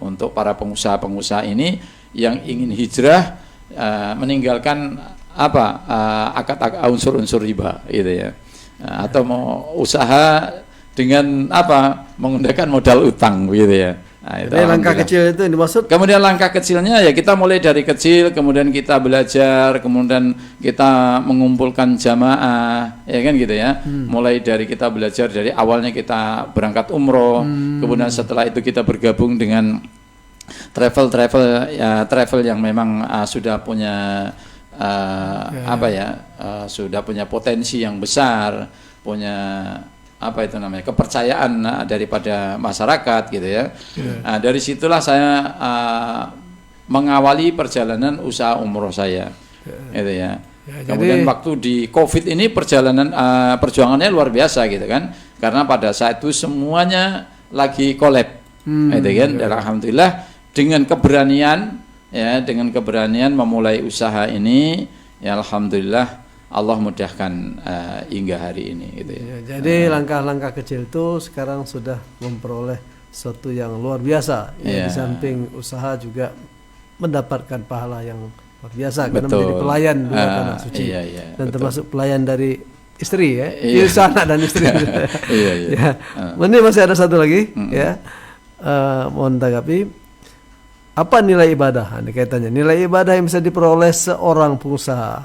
untuk para pengusaha-pengusaha ini yang ingin hijrah, meninggalkan unsur-unsur riba gitu ya, atau mau usaha dengan menggunakan modal utang gitu ya. Nah, itu langkah kecil itu yang dimaksud. Kemudian langkah kecilnya ya kita mulai dari kecil, kemudian kita belajar, kemudian kita mengumpulkan jamaah, ya kan gitu ya. Mulai dari kita belajar dari awalnya kita berangkat umroh, kemudian setelah itu kita bergabung dengan travel yang memang sudah punya sudah punya potensi yang besar, punya kepercayaan daripada masyarakat gitu ya. Nah, dari situlah saya mengawali perjalanan usaha umroh saya, gitu ya. Kemudian waktu di COVID ini perjuangannya luar biasa gitu kan, karena pada saat itu semuanya lagi collab, gitu kan. Dan alhamdulillah dengan keberanian memulai usaha ini, ya alhamdulillah Allah mudahkan hingga hari ini gitu ya. Jadi langkah-langkah kecil itu sekarang sudah memperoleh sesuatu yang luar biasa. Di samping usaha juga mendapatkan pahala yang luar biasa karena Betul. menjadi pelayan dua tanah suci. Iya, Dan betul. termasuk pelayan dari istri ya, Iya. anak dan istri. Iya, iya. Ya. Ini masih ada satu lagi ya. Mohon tanggapi. Apa nilai ibadah? Ini kaitannya. Nilai ibadah yang bisa diperoleh seorang pengusaha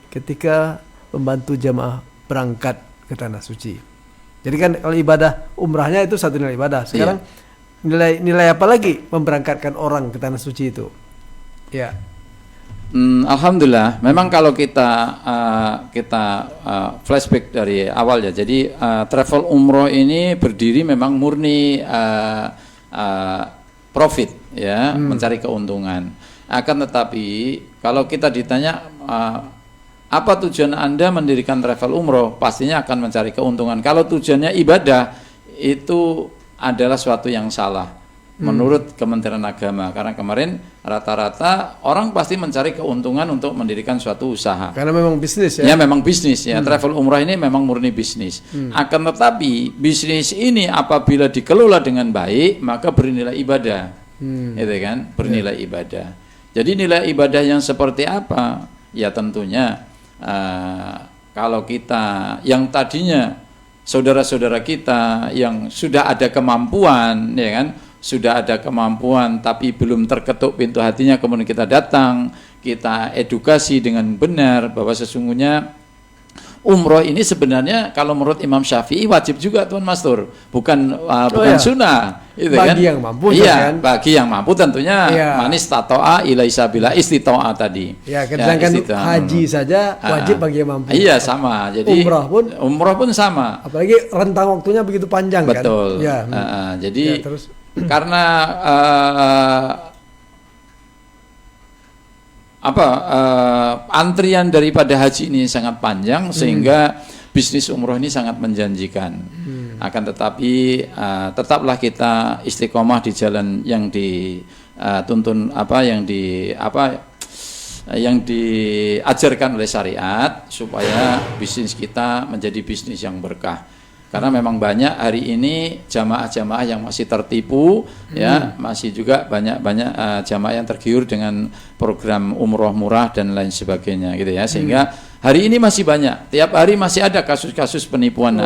ketika membantu jamaah berangkat ke tanah suci. Jadi kan kalau ibadah umrahnya itu satu nilai ibadah. Sekarang nilai apa lagi memberangkatkan orang ke tanah suci itu? Ya. Alhamdulillah, memang kalau kita flashback dari awal ya. Jadi travel umroh ini berdiri memang murni profit ya, mencari keuntungan. Akan tetapi kalau kita ditanya apa tujuan Anda mendirikan travel umroh, pastinya akan mencari keuntungan. Kalau tujuannya ibadah, itu adalah suatu yang salah menurut Kementerian Agama, karena kemarin rata-rata orang pasti mencari keuntungan untuk mendirikan suatu usaha. Karena memang bisnis ya. Ya memang bisnis ya, travel umrah ini memang murni bisnis. Akan tetapi bisnis ini apabila dikelola dengan baik maka bernilai ibadah, gitu kan, bernilai ibadah. Jadi nilai ibadah yang seperti apa? Ya tentunya kalau kita yang tadinya saudara-saudara kita yang sudah ada kemampuan, ya kan, sudah ada kemampuan tapi belum terketuk pintu hatinya, kemudian kita datang, kita edukasi dengan benar bahwa sesungguhnya umroh ini sebenarnya kalau menurut Imam Syafi'i wajib juga Tuan Mas Tur, bukan ya. sunnah, gitu Bagi kan? yang mampu, iya, kan? bagi yang mampu tentunya manis tatoa ilai sabila istitoa tadi. Ya, sedangkan haji saja wajib bagi yang mampu. Iya sama, jadi umroh pun sama. Apalagi rentang waktunya begitu panjang. Betul. Kan? Jadi terus. Karena antrian daripada haji ini sangat panjang sehingga bisnis umroh ini sangat menjanjikan. Akan tetapi tetaplah kita istiqomah di jalan yang dituntun yang diajarkan oleh syariat supaya bisnis kita menjadi bisnis yang berkah. Karena memang banyak hari ini jamaah-jamaah yang masih tertipu, ya, masih juga banyak jamaah yang tergiur dengan program umroh murah dan lain sebagainya, gitu ya. Sehingga hari ini masih banyak, tiap hari masih ada kasus-kasus penipuan,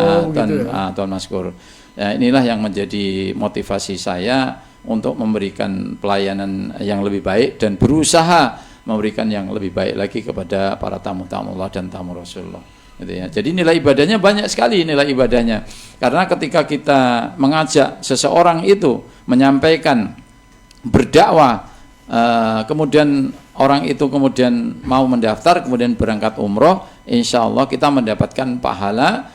Tuan Maskur. Ya, inilah yang menjadi motivasi saya untuk memberikan pelayanan yang lebih baik dan berusaha memberikan yang lebih baik lagi kepada para tamu-tamu Allah dan tamu Rasulullah. Gitu ya. Jadi nilai ibadahnya banyak sekali nilai ibadahnya. Karena ketika kita mengajak seseorang itu menyampaikan berdakwah, kemudian orang itu kemudian mau mendaftar, kemudian berangkat umroh, insya Allah kita mendapatkan pahala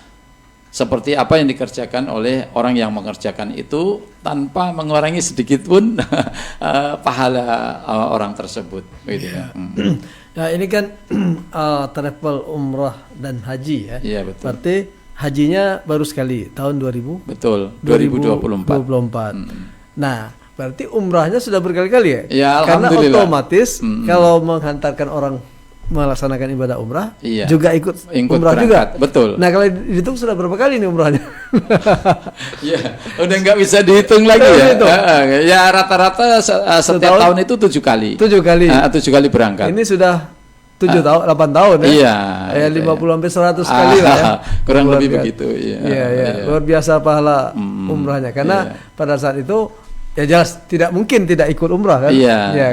seperti apa yang dikerjakan oleh orang yang mengerjakan itu tanpa mengurangi sedikit pun pahala orang tersebut. Gitu ya. Nah ini kan travel umrah dan haji ya. Iya betul. Berarti hajinya baru sekali tahun 2000. Betul. 2024. Nah berarti umrahnya sudah berkali-kali ya. Ya karena alhamdulillah. otomatis kalau menghantarkan orang melaksanakan ibadah umrah, iya, juga ikut umrah berangkat, juga. Betul. Nah kalau dihitung sudah berapa kali nih umrahnya? Ya, udah nggak bisa dihitung lagi ya. Ya rata-rata setiap tahun itu 7 kali. 7 kali. 7 kali berangkat. Ini sudah 7 tahun, 8 tahun ya. Iya. Ya 50 sampai 100 kali lah ya. Kurang lebih begitu. Iya. Luar biasa pahala umrahnya karena pada saat itu ya jelas tidak mungkin tidak ikut umrah kan. Iya. Ya,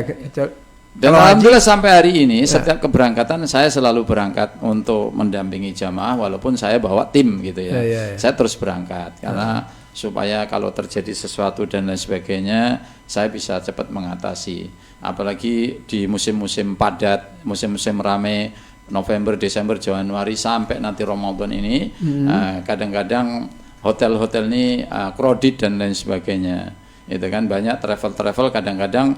dan alhamdulillah sampai hari ini setiap keberangkatan saya selalu berangkat untuk mendampingi jamaah walaupun saya bawa tim gitu ya. Saya terus berangkat karena supaya kalau terjadi sesuatu dan lain sebagainya saya bisa cepat mengatasi. Apalagi di musim-musim padat, musim-musim ramai November, Desember, Januari sampai nanti Ramadan ini kadang-kadang hotel-hotel ini crowded dan lain sebagainya. Itu kan banyak travel kadang-kadang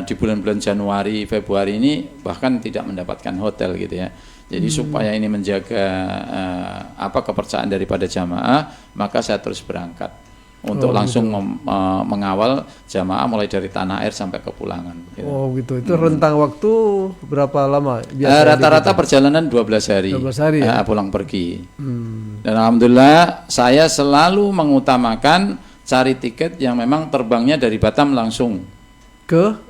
di bulan-bulan Januari, Februari ini bahkan tidak mendapatkan hotel gitu ya. Jadi supaya ini menjaga kepercayaan daripada jamaah, maka saya terus berangkat untuk langsung mengawal jamaah mulai dari tanah air sampai ke pulangan. Gitu. Oh gitu. Itu rentang waktu berapa lama? Rata-rata perjalanan 12 hari. 12 hari ya? Pulang pergi. Dan alhamdulillah saya selalu mengutamakan cari tiket yang memang terbangnya dari Batam langsung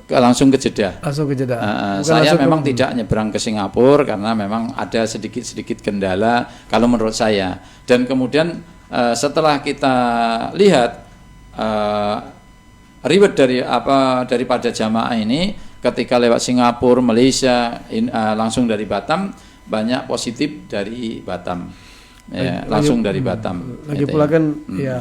langsung ke Jeddah. langsung ke Jeddah. Bukan Saya langsung memang tidak nyebrang ke Singapura karena memang ada sedikit kendala kalau menurut saya. Dan kemudian setelah kita lihat ribet daripada jamaah ini ketika lewat Singapura, Malaysia, langsung dari Batam, banyak positif dari Batam. Ya, langsung dari Batam. Lagi gitu pula ya. kan ya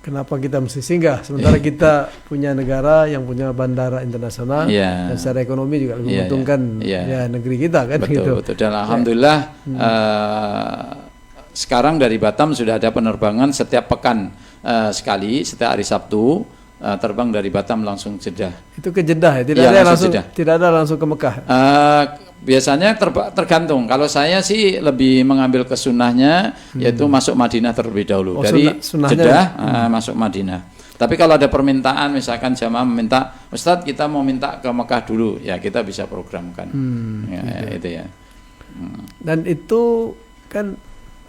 kenapa kita mesti singgah sementara kita punya negara yang punya bandara internasional Iya. dan secara ekonomi juga lebih Iya, menguntungkan iya. ya negeri kita kan Betul, gitu. betul. Dan alhamdulillah sekarang dari Batam sudah ada penerbangan setiap pekan sekali, setiap hari Sabtu terbang dari Batam langsung Jeddah. Itu ke Jeddah ya, tidak Iya, ada yang langsung langsung Jeddah. tidak ada langsung ke Mekah. Biasanya tergantung. Kalau saya sih lebih mengambil ke sunnahnya, yaitu masuk Madinah terlebih dahulu. Oh, Dari sunnahnya. Jeddah masuk Madinah. Tapi kalau ada permintaan, misalkan jamaah meminta, Ustadz kita mau minta ke Mekah dulu, ya kita bisa programkan. Itu ya. Dan itu kan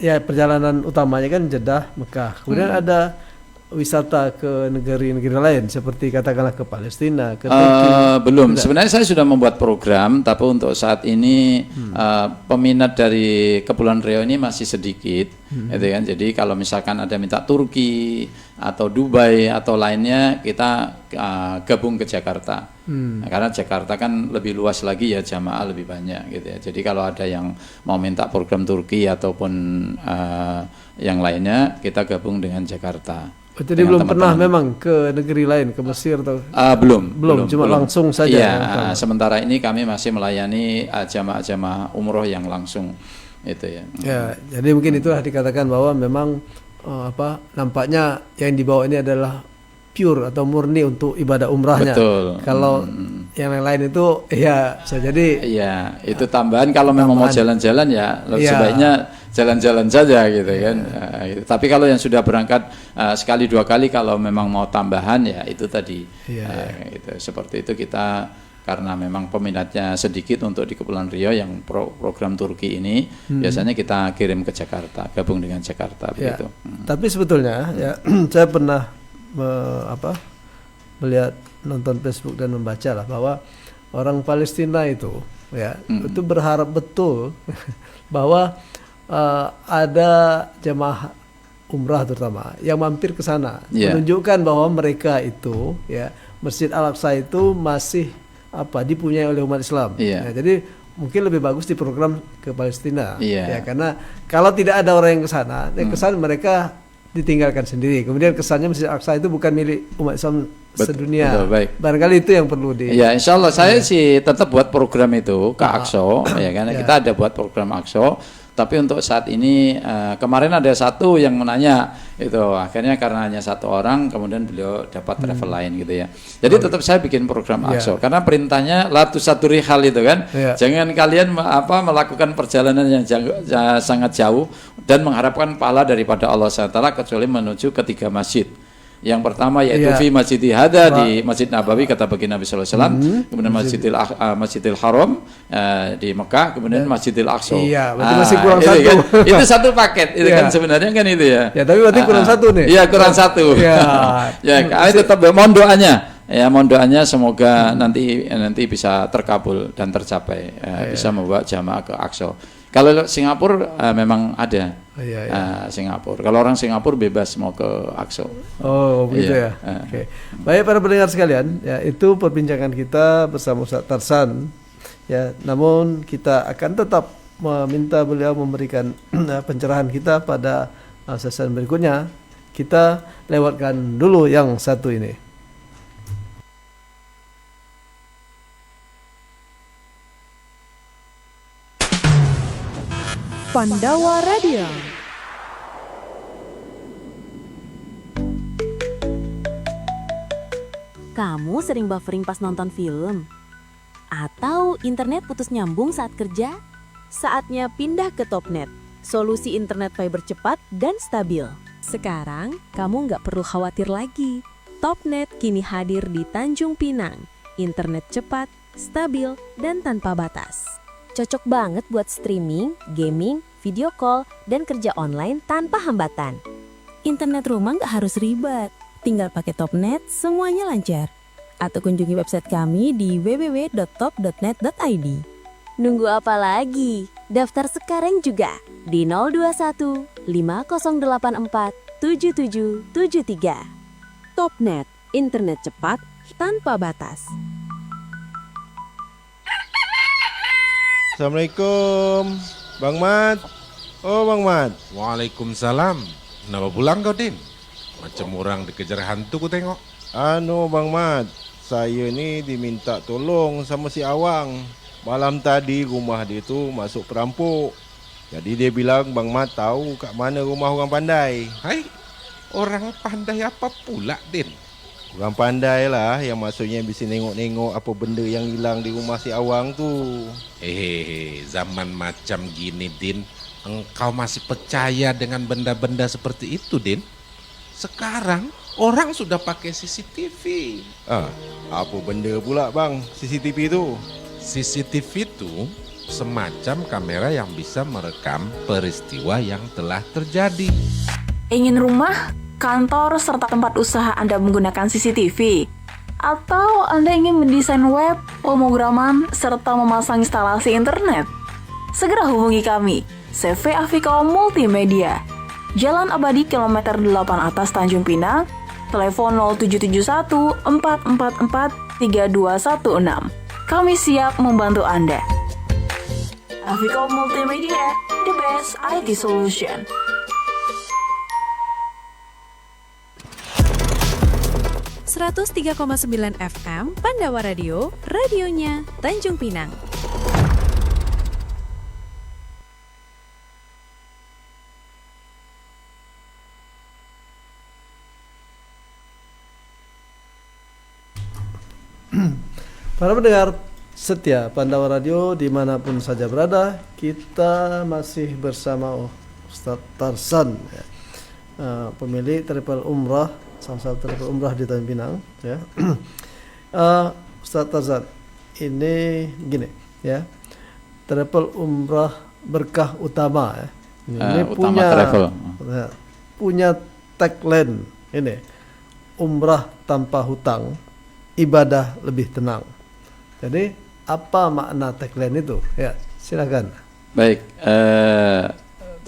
ya perjalanan utamanya kan Jeddah, Mekah. Kemudian ada wisata ke negeri-negeri lain seperti katakanlah ke Palestina, ke Turki. Belum. Sebenarnya saya sudah membuat program, tapi untuk saat ini peminat dari Kepulauan Riau ini masih sedikit, gitu kan. Jadi kalau misalkan ada minta Turki atau Dubai atau lainnya, kita gabung ke Jakarta. Nah, karena Jakarta kan lebih luas lagi ya, jamaah lebih banyak, gitu ya. Jadi kalau ada yang mau minta program Turki ataupun yang lainnya, kita gabung dengan Jakarta. Jadi belum pernah memang ke negeri lain, ke Mesir atau belum, cuma langsung saja. Iya, sementara ini kami masih melayani jamaah-jamaah umroh yang langsung itu ya. Ya, jadi mungkin itulah dikatakan bahwa memang nampaknya yang dibawa ini adalah pure atau murni untuk ibadah umrahnya. Betul. Kalau yang lain itu ya bisa jadi. Iya, itu tambahan kalau memang mau jalan-jalan ya sebaiknya jalan-jalan saja gitu kan. Tapi kalau yang sudah berangkat sekali dua kali, kalau memang mau tambahan ya itu tadi. Gitu. Seperti itu kita karena memang peminatnya sedikit untuk di Kepulauan Riau yang program Turki ini biasanya kita kirim ke Jakarta, gabung dengan Jakarta begitu. Tapi sebetulnya ya saya pernah melihat, nonton Facebook dan membaca lah bahwa orang Palestina itu ya itu berharap betul bahwa ada jemaah umrah terutama yang mampir ke sana menunjukkan bahwa mereka itu ya Masjid Al-Aqsa itu masih dipunyai oleh umat Islam. Ya, jadi mungkin lebih bagus di program ke Palestina ya, karena kalau tidak ada orang yang ke sana, kesan mereka ditinggalkan sendiri. Kemudian kesannya Masjid Al-Aqsa itu bukan milik umat Islam sedunia. Betul, baik. Barangkali itu yang perlu di. Ya, insya Allah saya sih tetap buat program itu ke Aqsa, ya kan. Kita ada buat program Aqsa. Tapi untuk saat ini kemarin ada satu yang menanya itu, akhirnya karena hanya satu orang, kemudian beliau dapat travel lain gitu ya. Jadi tetap saya bikin program Aqsa karena perintahnya la tusaduri hal itu kan. Jangan kalian melakukan perjalanan yang sangat jauh dan mengharapkan pahala daripada Allah SWT kecuali menuju ketiga masjid. Yang pertama yaitu fi Masjidil Hada di Masjid Nabawi kata baginda Nabi sallallahu alaihi wasallam, kemudian Masjidil Haram di Mekah, kemudian Masjidil Aqsa. Iya, berarti masih kurang itu satu. Kan, itu satu paket itu kan sebenarnya kan itu ya. Ya, tapi berarti kurang satu nih. Iya, kurang satu. Ya, kami tetap mohon doanya. Ya, mohon doanya semoga nanti bisa terkabul dan tercapai, bisa membawa jamaah ke Aqsa. Kalau Singapura memang ada. Singapura. Kalau orang Singapura bebas mau ke Aqsa. Oh, begitu ya. Oke. Baik para pendengar sekalian, ya itu perbincangan kita bersama Ustaz Tarsan. Ya, namun kita akan tetap meminta beliau memberikan pencerahan kita pada sesi berikutnya. Kita lewatkan dulu yang satu ini. Pandawa Radio. Kamu sering buffering pas nonton film? Atau internet putus nyambung saat kerja? Saatnya pindah ke Topnet, solusi internet fiber cepat dan stabil. Sekarang kamu nggak perlu khawatir lagi. Topnet kini hadir di Tanjung Pinang. Internet cepat, stabil, dan tanpa batas. Cocok banget buat streaming, gaming, video call, dan kerja online tanpa hambatan. Internet rumah nggak harus ribet. Tinggal pakai Topnet, semuanya lancar. atau kunjungi website kami di www.top.net.id. Nunggu apa lagi? Daftar sekarang juga di 021 5084 7773. Topnet, internet cepat tanpa batas. Assalamualaikum, Bang Mat. Oh, Bang Mat. Waalaikumsalam. Kenapa pulang kau, Din? Macam orang dikejar hantu ku tengok. Bang Mat, saya ni diminta tolong sama si Awang. Malam tadi rumah dia tu masuk perampok. Jadi dia bilang Bang Mat tahu kat mana rumah orang pandai. Hai, orang pandai apa pula, Din? Orang pandai lah yang maksudnya bisa nengok-nengok apa benda yang hilang di rumah si Awang tu. Zaman macam gini, Din, engkau masih percaya dengan benda-benda seperti itu, Din? Sekarang orang sudah pakai CCTV. Apa benda pula bang CCTV tu? CCTV itu semacam kamera yang bisa merekam peristiwa yang telah terjadi. Ingin rumah, kantor, serta tempat usaha Anda menggunakan CCTV? Atau Anda ingin mendesain web, pemrograman, serta memasang instalasi internet? Segera hubungi kami, CV Afiko Multimedia. Jalan Abadi kilometer 8 atas Tanjung Pinang, telepon 0771 444 3216. Kami siap membantu Anda. Afiko Multimedia, the best IT solution. .3,9 FM Pandawa Radio, radionya Tanjung Pinang. Para pendengar setia Pandawa Radio dimanapun saja berada, kita masih bersama Ustadz Tarzan, ya. Pemilik Travel Umrah, salah satu travel umrah di Tanjung Pinang, ya. Ustadz Tarzan, ini gini, ya, travel umrah berkah utama, ya. Ini Utama travel. punya tagline ini, umrah tanpa hutang, ibadah lebih tenang. Jadi apa makna tagline itu? Ya, silakan. Baik,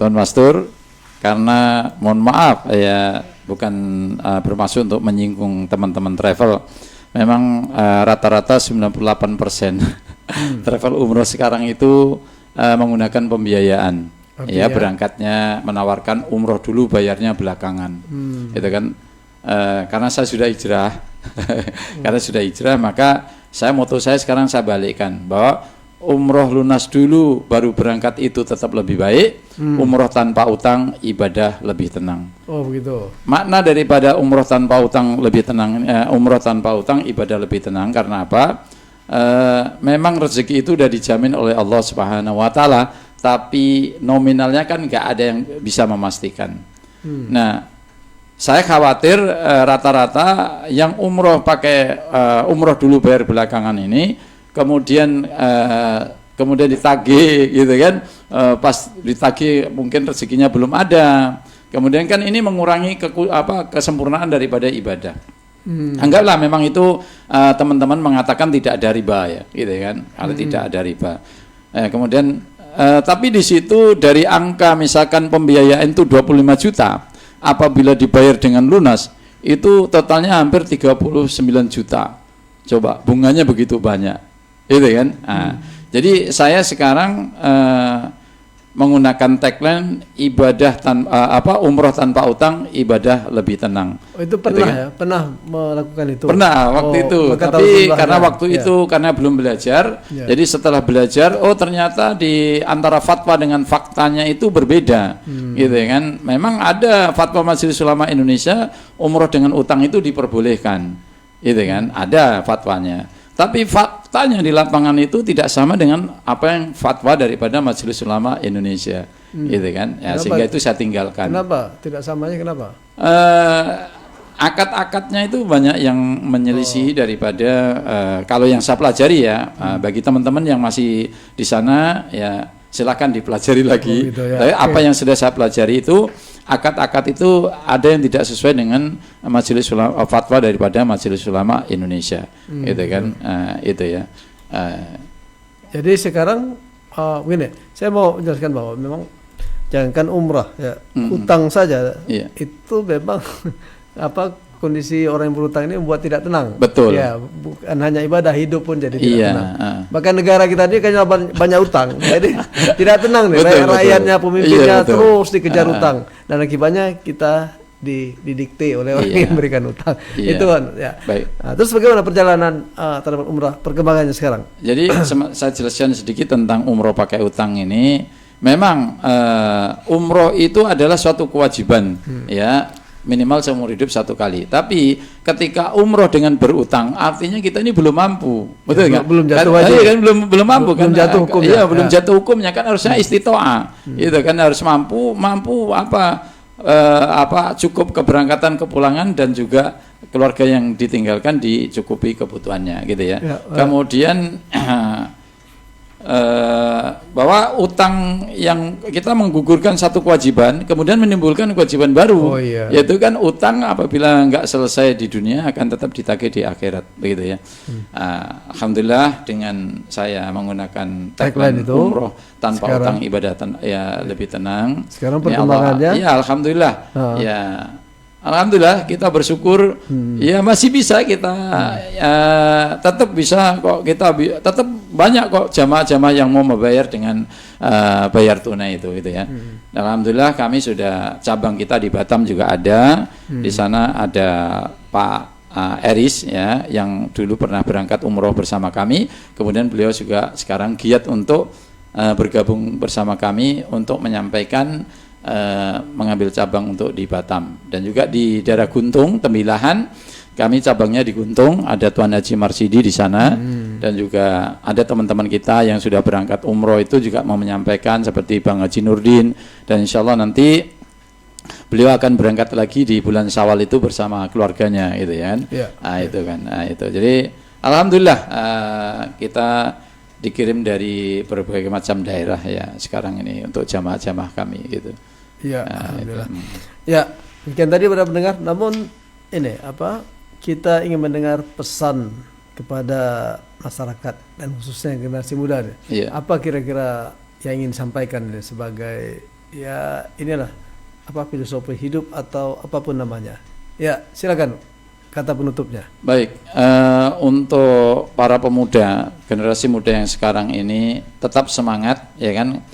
Tuan Mastur, karena mohon maaf ya, bukan bermaksud untuk menyinggung teman-teman travel. Memang rata-rata 98% travel umroh sekarang itu menggunakan pembiayaan. Ya, berangkatnya menawarkan umroh dulu, bayarnya belakangan. Itu kan karena saya sudah hijrah. Karena sudah hijrah, maka moto saya sekarang saya balikkan bahwa umroh lunas dulu baru berangkat itu tetap lebih baik. Umroh tanpa utang, ibadah lebih tenang. Oh begitu. Makna daripada umroh tanpa utang lebih tenang, umroh tanpa utang, ibadah lebih tenang karena apa? Memang rezeki itu sudah dijamin oleh Allah Subhanahu Wa Taala, tapi nominalnya kan nggak ada yang bisa memastikan. Nah, saya khawatir rata-rata yang umroh pakai umroh dulu bayar belakangan ini, kemudian ditagih gitu kan, pas ditagih mungkin rezekinya belum ada, kemudian kan ini mengurangi kesempurnaan daripada ibadah. Anggaplah memang itu teman-teman mengatakan tidak ada riba ya, gitu kan, kalau tidak ada riba. Kemudian tapi di situ dari angka misalkan pembiayaan itu 25 juta. Apabila dibayar dengan lunas itu totalnya hampir 39 juta. Coba bunganya begitu banyak, itu kan. Jadi saya sekarang menggunakan tagline ibadah umroh tanpa utang, ibadah lebih tenang. Oh, itu pernah ya? Pernah melakukan itu? Pernah waktu itu, tapi karena waktu itu karena belum belajar, jadi setelah belajar, oh ternyata di antara fatwa dengan faktanya itu berbeda, gitu kan. Memang ada fatwa Majelis Ulama Indonesia umroh dengan utang itu diperbolehkan, gitu kan, ada fatwanya. Tapi faktanya di lapangan itu tidak sama dengan apa yang fatwa daripada Majelis Ulama Indonesia, gitu kan. Ya, sehingga itu saya tinggalkan. Kenapa? Tidak samanya kenapa? Akad-akadnya itu banyak yang menyelisih daripada kalau yang saya pelajari ya, bagi teman-teman yang masih di sana ya, silakan dipelajari lagi. gitu ya. Tapi apa yang sudah saya pelajari itu akad-akad itu ada yang tidak sesuai dengan Majelis Ulama fatwa daripada Majelis Ulama Indonesia, gitu kan, itu ya. Jadi sekarang begini, saya mau menjelaskan bahwa memang jangankan umrah ya, utang saja itu memang kondisi orang yang berutang ini membuat tidak tenang. Betul. Ya, bukan hanya ibadah, hidup pun jadi tidak tenang. Bahkan negara kita ini kayaknya banyak utang, jadi tidak tenang nih. Rakyatnya, pemimpinnya terus dikejar utang, dan akibatnya kita didikte oleh orang yang memberikan utang. Itu kan ya. Baik. Nah, terus bagaimana perjalanan terhadap umrah, perkembangannya sekarang? Jadi saya jelaskan sedikit tentang umroh pakai utang ini. Memang umroh itu adalah suatu kewajiban, ya, minimal seumur hidup 1 kali. Tapi ketika umroh dengan berutang, artinya kita ini belum mampu, betul nggak? Belum jatuh aja. Kan belum mampu kan? Belum jatuh hukumnya. Iya, belum jatuh hukumnya kan, harusnya istitoah. Itu kan harus mampu cukup keberangkatan, kepulangan, dan juga keluarga yang ditinggalkan dicukupi kebutuhannya, gitu ya. Kemudian bahwa utang yang kita menggugurkan satu kewajiban kemudian menimbulkan kewajiban baru, yaitu kan utang apabila nggak selesai di dunia akan tetap ditagih di akhirat, begitu ya. Alhamdulillah dengan saya menggunakan tagline umroh tanpa utang ibadah ya lebih tenang. Sekarang perkembangannya? Ya alhamdulillah. Ya alhamdulillah kita bersyukur, ya masih bisa kita tetap bisa kok, kita tetap banyak kok jamaah-jamaah yang mau membayar dengan bayar tunai itu, gitu ya. Alhamdulillah kami sudah, cabang kita di Batam juga ada, di sana ada Pak Eris ya, yang dulu pernah berangkat umroh bersama kami, kemudian beliau juga sekarang giat untuk bergabung bersama kami untuk menyampaikan mengambil cabang untuk di Batam, dan juga di daerah Guntung, Tembilahan, kami cabangnya di Guntung, ada Tuan Haji Marsidi di sana, dan juga ada teman-teman kita yang sudah berangkat umroh itu juga mau menyampaikan, seperti Bang Haji Nurdin, dan insya Allah nanti beliau akan berangkat lagi di bulan Syawal itu bersama keluarganya, gitu ya. Itu kan, itu. Jadi alhamdulillah kita dikirim dari berbagai macam daerah ya sekarang ini untuk jamaah-jamaah kami, gitu. Ya, alhamdulillah. Ya, demikian tadi para pendengar. Namun ini kita ingin mendengar pesan kepada masyarakat dan khususnya generasi muda. Apa kira-kira yang ingin disampaikan sebagai ya inilah filosofi hidup atau apapun namanya? Ya, silakan kata penutupnya. Baik, untuk para pemuda, generasi muda yang sekarang ini tetap semangat, ya kan?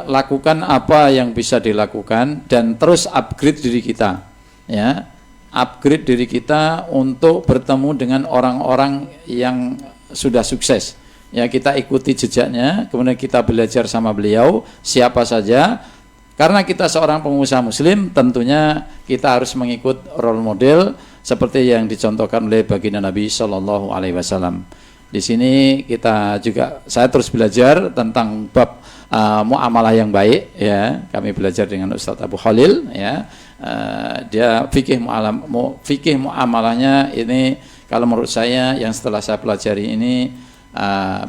Lakukan apa yang bisa dilakukan dan terus upgrade diri kita, ya. Upgrade diri kita untuk bertemu dengan orang-orang yang sudah sukses. Ya, kita ikuti jejaknya, kemudian kita belajar sama beliau, siapa saja. Karena kita seorang pengusaha muslim, tentunya kita harus mengikut role model seperti yang dicontohkan oleh baginda Nabi Shallallahu Alaihi Wasallam. Di sini kita juga, saya terus belajar tentang bab muamalah yang baik, ya. Kami belajar dengan Ustadz Abu Khalil, ya. Dia fikih muamalahnya ini, kalau menurut saya yang setelah saya pelajari ini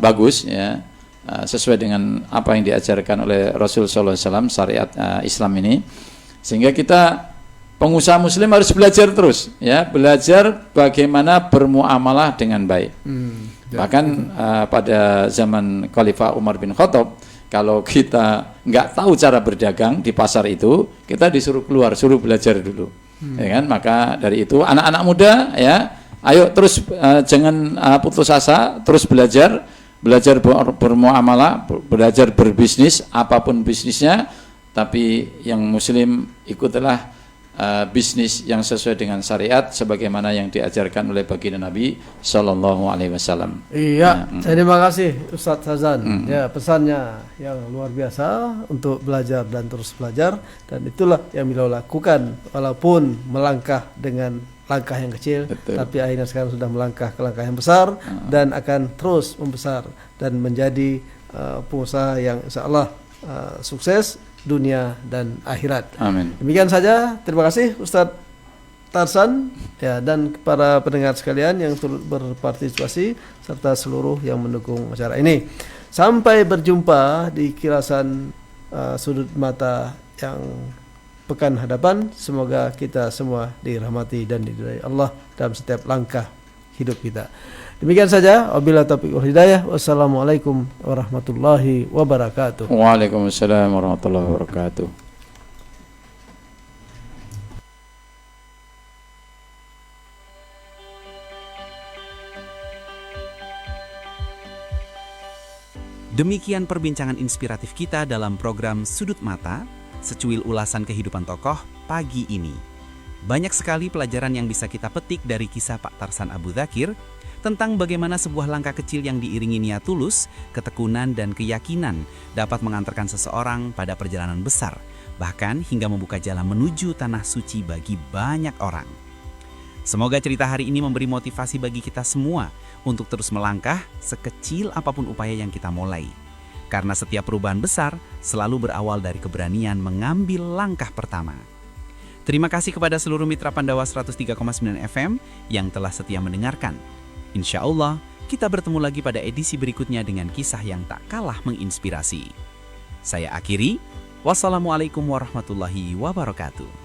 bagus, ya. Sesuai dengan apa yang diajarkan oleh Rasul Sallallahu Alaihi Wasallam, syariat Islam ini, sehingga kita pengusaha muslim harus belajar terus, ya, belajar bagaimana bermuamalah dengan baik. Bahkan pada zaman Khalifah Umar bin Khattab, kalau kita nggak tahu cara berdagang di pasar itu, kita disuruh keluar, suruh belajar dulu, ya kan? Maka dari itu anak-anak muda, ya, ayo terus jangan putus asa, terus belajar bermuamalah, belajar berbisnis, apapun bisnisnya, tapi yang muslim ikutilah bisnis yang sesuai dengan syariat sebagaimana yang diajarkan oleh baginda Nabi Sallallahu Alaihi Wasallam. Iya, terima kasih Ustadz Hazan. Ya, pesannya yang luar biasa untuk belajar dan terus belajar, dan itulah yang beliau lakukan walaupun melangkah dengan langkah yang kecil. Betul. Tapi akhirnya sekarang sudah melangkah ke langkah yang besar dan akan terus membesar dan menjadi pengusaha yang insya Allah sukses dunia dan akhirat. Amin. Demikian saja. Terima kasih Ustadz Tarsan ya, dan para pendengar sekalian yang turut berpartisipasi serta seluruh yang mendukung acara ini. Sampai berjumpa di kilasan sudut mata yang pekan hadapan. Semoga kita semua dirahmati dan diridai Allah dalam setiap langkah hidup kita. Demikian saja, wabillahi taufiq wal hidayah. Wassalamualaikum warahmatullahi wabarakatuh. Waalaikumsalam warahmatullahi wabarakatuh. Demikian perbincangan inspiratif kita dalam program Sudut Mata, secuil ulasan kehidupan tokoh pagi ini. Banyak sekali pelajaran yang bisa kita petik dari kisah Pak Tarsan Abu Dzakir tentang bagaimana sebuah langkah kecil yang diiringi niat tulus, ketekunan dan keyakinan dapat mengantarkan seseorang pada perjalanan besar, bahkan hingga membuka jalan menuju tanah suci bagi banyak orang. Semoga cerita hari ini memberi motivasi bagi kita semua untuk terus melangkah sekecil apapun upaya yang kita mulai. Karena setiap perubahan besar selalu berawal dari keberanian mengambil langkah pertama. Terima kasih kepada seluruh mitra Pandawa 103,9 FM yang telah setia mendengarkan. Insya Allah, kita bertemu lagi pada edisi berikutnya dengan kisah yang tak kalah menginspirasi. Saya akhiri, wassalamualaikum warahmatullahi wabarakatuh.